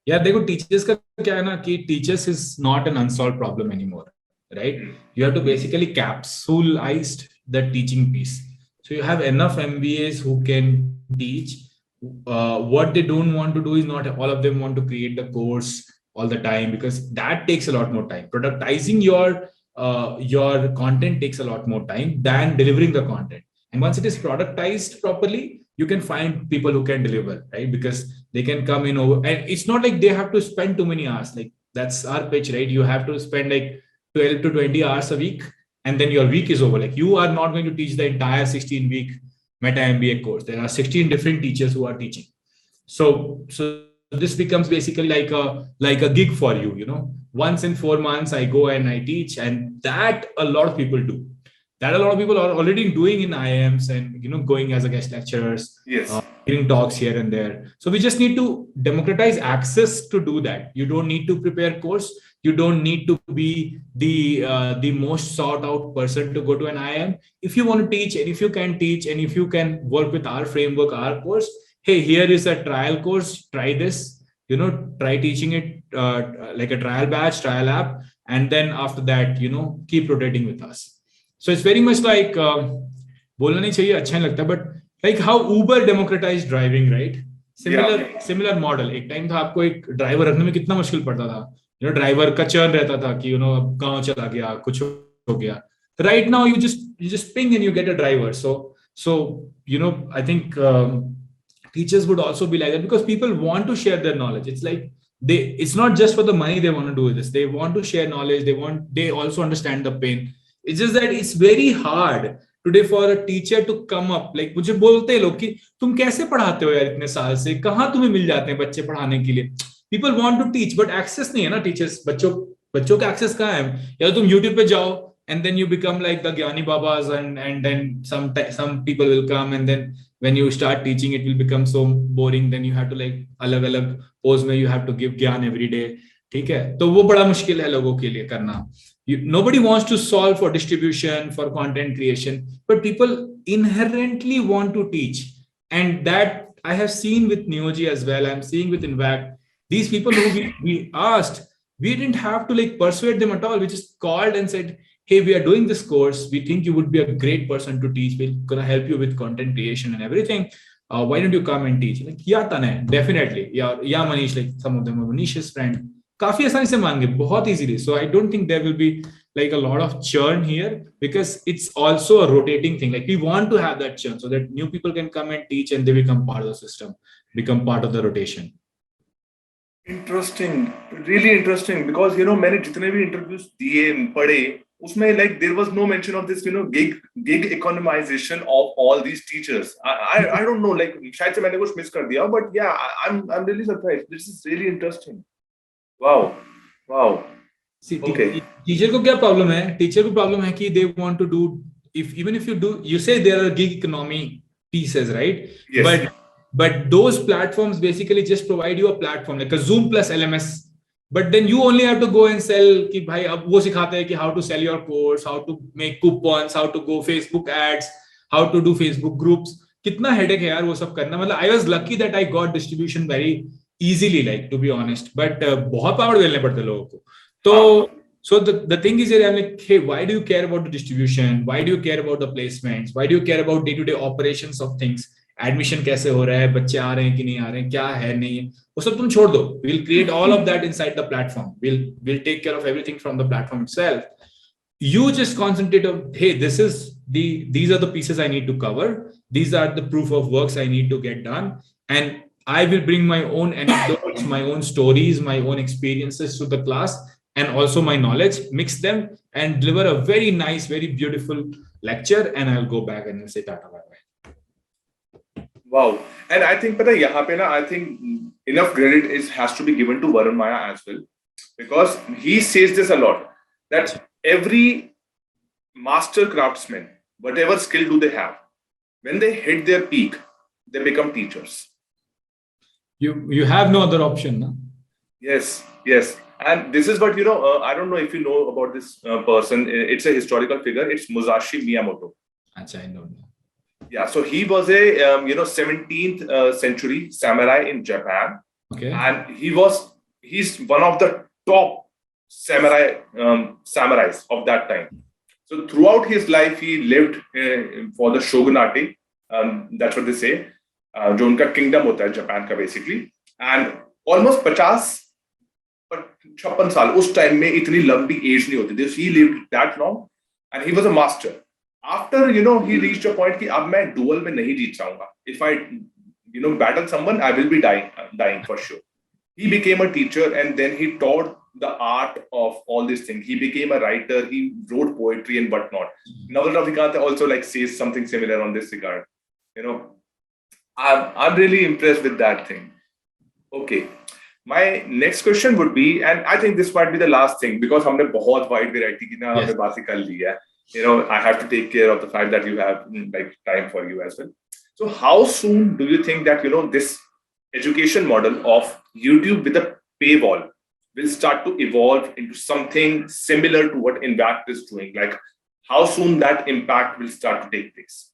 Speaker 3: Yeah, देखो teachers का क्या है ना कि teachers is not an unsolved problem anymore, right? You have to basically capsulize the teaching piece. So you have enough MBAs who can teach. What they don't want to do is not all of them want to create the course all the time, because that takes a lot more time. Productizing your content takes a lot more time than delivering the content. And once it is productized properly, you can find people who can deliver, right? Because they can come in over, and it's not like they have to spend too many hours. Like that's our pitch, right? You have to spend like 12 to 20 hours a week, and then your week is over. Like you are not going to teach the entire 16-week Meta MBA course. There are 16 different teachers who are teaching. So this becomes basically like a gig for you. Once in 4 months, I go and I teach, and that a lot of people do. That a lot of people are already doing in IIMs and going as a guest lecturers,
Speaker 2: yes,
Speaker 3: giving talks here and there. So we just need to democratize access to do that. You don't need to prepare course. You don't need to be the most sought out person to go to an IIM. If you want to teach, and if you can teach, and if you can work with our framework, our course, hey, here is a trial course. Try this. Try teaching it like a trial batch, trial app, and then after that, keep rotating with us. So it's very much like बोलना नहीं चाहिए, अच्छा नहीं लगता, but like how Uber democratized driving, right? Similar model. एक time था आपको एक ड्राइवर रखने में कितना मुश्किल पड़ता था. ड्राइवर का चर्न रहता था कि अब कहाँ चला गया, कुछ हो गया. Right now you just ping and you get a driver. So I think teachers would also be like that, because people want to share their knowledge. It's like it's not just for the money they want to do this. They want to share knowledge. They also understand the pain. It's just that it's very hard today for a teacher to come up. Like मुझे बोलते हैं लोग कि तुम कैसे पढ़ाते हो यार इतने साल से, कहाँ तुम्हें मिल जाते हैं बच्चे पढ़ाने के लिए. People want to teach, but access नहीं है ना teachers. बच्चों का access कहाँ है? या तुम YouTube पे जाओ and then you become like the Gyani Babas, and then some people will come, and then when you start teaching it will become so boring. Then you have to like अलग-अलग pose में you have to give ज्ञान every day. ठीक है, तो वो बड़ा मुश्किल है लोगों के लिए करना. Nobody wants to solve for distribution, for content creation, but people inherently want to teach. And that I have seen with Neoji as well. I'm seeing with Invact. These people who we asked, we didn't have to like persuade them at all. We just called and said, hey, we are doing this course. We think you would be a great person to teach. We're going to help you with content creation and everything. Why don't you come and teach? Like, yeah, Tanay, definitely. Yeah, Manish, like some of them are Manish's friend. काफी आसानी से मान गए, बहुत easily. So I don't think there will be like a lot of churn here, because it's also a rotating thing. Like we want to have that churn so that new people can come and teach and they become part of the system, become part of the rotation.
Speaker 2: Interesting, really interesting. Because मैंने जितने भी interviews दिए पढ़े, उसमें like there was no mention of this gig economization of all these teachers. I don't know, like शायद से मैंने कुछ miss कर दिया, but yeah, I'm really surprised. This is really interesting. Wow.
Speaker 3: See,
Speaker 2: Okay.
Speaker 3: teacher को क्या problem है? Teacher को problem है कि they want to do, even if you say there are gig economy pieces, right?
Speaker 2: Yes.
Speaker 3: But those platforms basically just provide you a platform like a Zoom plus LMS. But then you only have to go and sell कि भाई अब वो सिखाते हैं कि how to sell your course, how to make coupons, how to go Facebook ads, how to do Facebook groups. कितना headache है यार वो सब करना. मतलब I was lucky that I got distribution very easily, like to be honest. But बहुत power बेलने पड़ते लोगों को. So the thing is, I'm like, hey, why do you care about the distribution? Why do you care about the placements? Why do you care about day-to-day operations of things? Admission कैसे हो रहा है, बच्चे आ रहे हैं कि नहीं आ रहे हैं, क्या है नहीं है, वो सब तुम छोड़ दो. We'll create all of that inside the platform. We'll take care of everything from the platform itself. You just concentrate on, hey, these are the pieces I need to cover. These are the proof of works I need to get done. And I will bring my own anecdotes, my own stories, my own experiences to the class, and also my knowledge, mix them and deliver a very nice, very beautiful lecture. And I'll go back and say tata bye bye.
Speaker 2: Wow. And I think, pata, yahan pe na, I think enough credit has to be given to Varun Maya as well, because he says this a lot, that every master craftsman, whatever skill do they have, when they hit their peak, they become teachers.
Speaker 3: You have no other option, no?
Speaker 2: Yes. And this is what, I don't know if you know about this person. It's a historical figure. It's Musashi Miyamoto.
Speaker 3: Achha, I don't know.
Speaker 2: Yeah, so he was a 17th century samurai in Japan.
Speaker 3: Okay.
Speaker 2: And he's one of the top samurais of that time. So throughout his life, he lived for the shogunate. That's what they say. जो उनका kingdom होता है Japan का basically. And almost 56 साल उस time में इतनी लंबी एज नहीं होती थी. He lived that long and he was a master. After he reached a point कि अब मैं duel में नहीं जीत जाऊंगा. If I battle someone, I will be dying for sure. He became a teacher and then he taught the art of all these things. He became a writer. He wrote poetry and whatnot. Naval Ravikant also like says something similar on this regard. I'm really impressed with that thing. Okay. My next question would be, and I think this might be the last thing, because हमने बहुत wide variety की ना हमने बातें कर ली है. I have to take care of the fact that you have like time for you as well. So how soon do you think that this education model of YouTube with a paywall will start to evolve into something similar to what Invact is doing? Like how soon that impact will start to take place?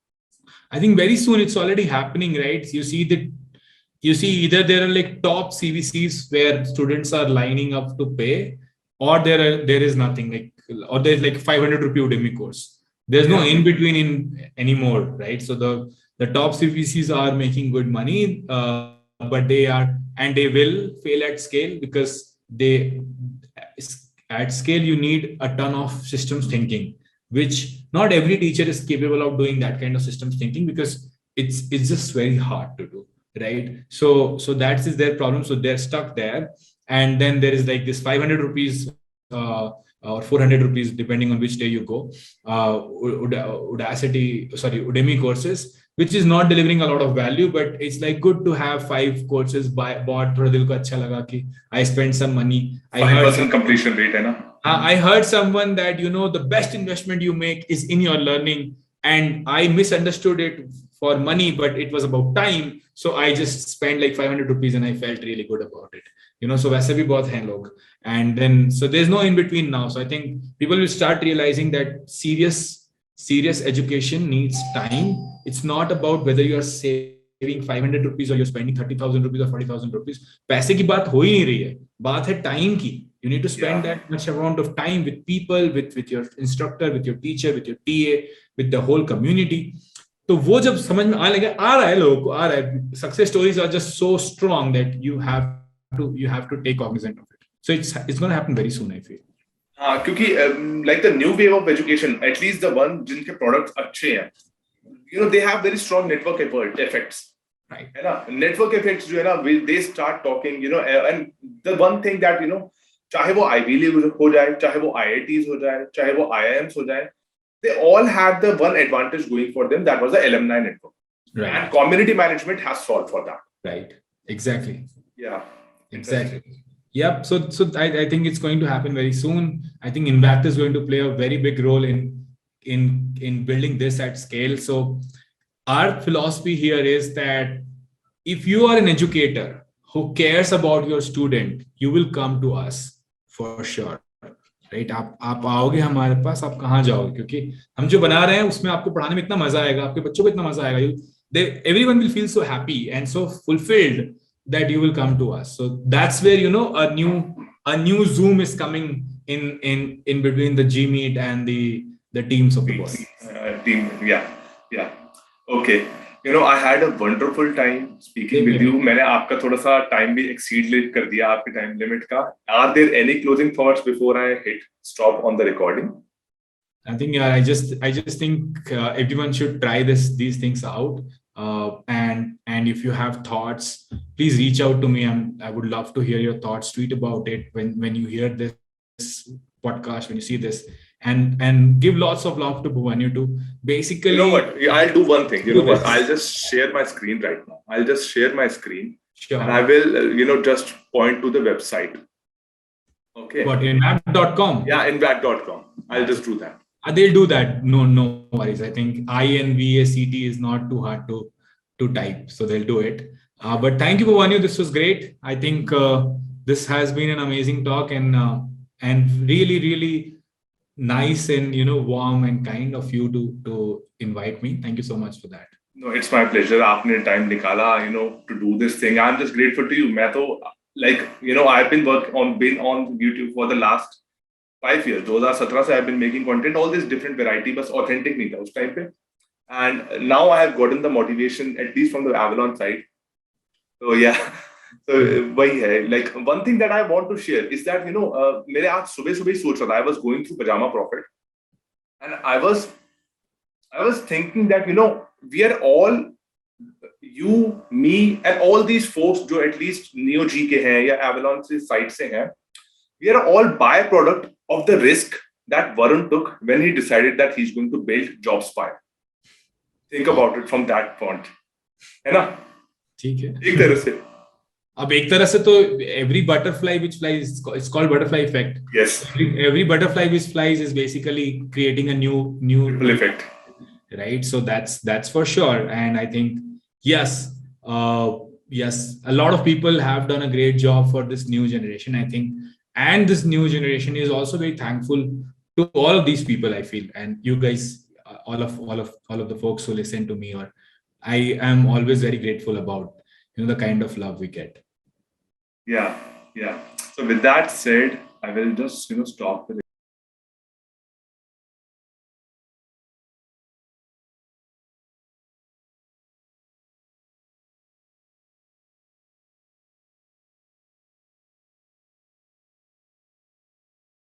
Speaker 3: I think very soon. It's already happening, right? You see either there are like top CVCs where students are lining up to pay, or there is nothing, like, or there's like 500 rupee Udemy course. There's no in between anymore, right? So the top CVCs are making good money, but they will fail at scale, because at scale you need a ton of systems thinking, which not every teacher is capable of doing that kind of systems thinking, because it's just very hard to do, right? So that is their problem. So they're stuck there. And then there is like this 500 rupees or 400 rupees, depending on which day you go, Udemy courses, which is not delivering a lot of value, but it's like good to have 5 courses bought. थोड़ा दिल को अच्छा लगा कि I spent some money.
Speaker 2: 5% completion rate है ना?
Speaker 3: I heard someone that, the best investment you make is in your learning. And I misunderstood it for money, but it was about time. So I just spent like 500 rupees and I felt really good about it. So वैसे भी बहुत हैं लोग. And then, so there's no in between now. So I think people will start realizing that serious serious education needs time. It's not about whether you are saving 500 rupees or you're spending 30,000 rupees or 40,000 rupees. पैसे की बात हो ही नहीं रही है, बात है time की. You need to spend that much amount of time with people, with your instructor, with your teacher, with your TA, with the whole community. तो वो जब समझ में आने लगे, आ रहा है लोगों को, आ रहा है. Success stories are just so strong that you have to take cognizant of it. So it's going to happen very soon, I feel.
Speaker 2: हाँ, क्योंकि like the new wave of education, at least the one जिनके products अच्छे हैं, they have very strong network effects.
Speaker 3: Right.
Speaker 2: है ना? Network effects जो है ना, they start talking, and the one thing that चाहे वो Ivy League हो जाए, चाहे वो IITs हो जाए, चाहे वो IIMs हो जाए, they all had the one advantage going for them, that was the alumni network.
Speaker 3: Right.
Speaker 2: And community management has solved for that.
Speaker 3: Right. Exactly.
Speaker 2: Yeah.
Speaker 3: Exactly. Yep. So I think it's going to happen very soon. I think Invact is going to play a very big role in building this at scale. So our philosophy here is that if you are an educator who cares about your student, you will come to us for sure. Right आप आओगे हमारे पास, आप कहाँ जाओगे, क्योंकि हम जो बना रहे हैं उसमें आपको पढ़ाने में इतना मजा आएगा, आपके बच्चों को इतना मजा आएगा, everyone will feel so happy and so fulfilled that you will come to us. So that's where a new Zoom is coming in between the Gmeet and the teams of the boss.
Speaker 2: Team, yeah. Okay. I had a wonderful time speaking with you. मैंने आपका थोड़ा सा time भी exceed कर दिया, आपके time limit का. Are there any closing thoughts before I hit stop on the recording?
Speaker 3: I think I just think everyone should try these things out. And if you have thoughts, please reach out to me. I would love to hear your thoughts. Tweet about it when you hear this podcast, when you see this. And give lots of love to Bhuvanyu to basically.
Speaker 2: You know what? I'll do one thing. What? I'll just share my screen right now. I'll just share my screen.
Speaker 3: Sure.
Speaker 2: And I will, just point to the website. Okay.
Speaker 3: What, invact.com?
Speaker 2: Yeah, invact.com. I'll just do that.
Speaker 3: They'll do that. No worries. I think INVACT is not too hard to type. So they'll do it. But thank you, Bhuvanyu. This was great. I think this has been an amazing talk and really, really nice and warm and kind of you to invite me. Thank you so much for that.
Speaker 2: No, it's my pleasure. आपने time निकाला, to do this thing. I'm just grateful to you. मैं तो I've been on YouTube for the last 5 years. 2017 से I've been making content, all this different variety, but authentic नहीं था उस time पे. And now I have gotten the motivation, at least from the Avalon side. So yeah. So वही है. Like one thing that I want to share is that मेरे आज सुबह सोच रहा था. I was going through Pajama Prophet, and I was thinking that we are all, you, me, and all these folks जो at least Neo G के हैं या Avalon से site से हैं, we are all byproduct of the risk that Varun took when he decided that he's going to build JobSpire. Think about it from that point, है ना?
Speaker 3: ठीक है.
Speaker 2: एक तरह से.
Speaker 3: अब एक तरह से तो every butterfly which flies, it's called butterfly effect.
Speaker 2: Yes.
Speaker 3: Every butterfly which flies is basically creating a new
Speaker 2: ripple effect.
Speaker 3: Right. So that's for sure. And I think yes, a lot of people have done a great job for this new generation, I think, and this new generation is also very thankful to all of these people, I feel, and you guys, all of the folks who listen to me, or I am always very grateful about the kind of love we get.
Speaker 2: Yeah. So with that said, I will just stop the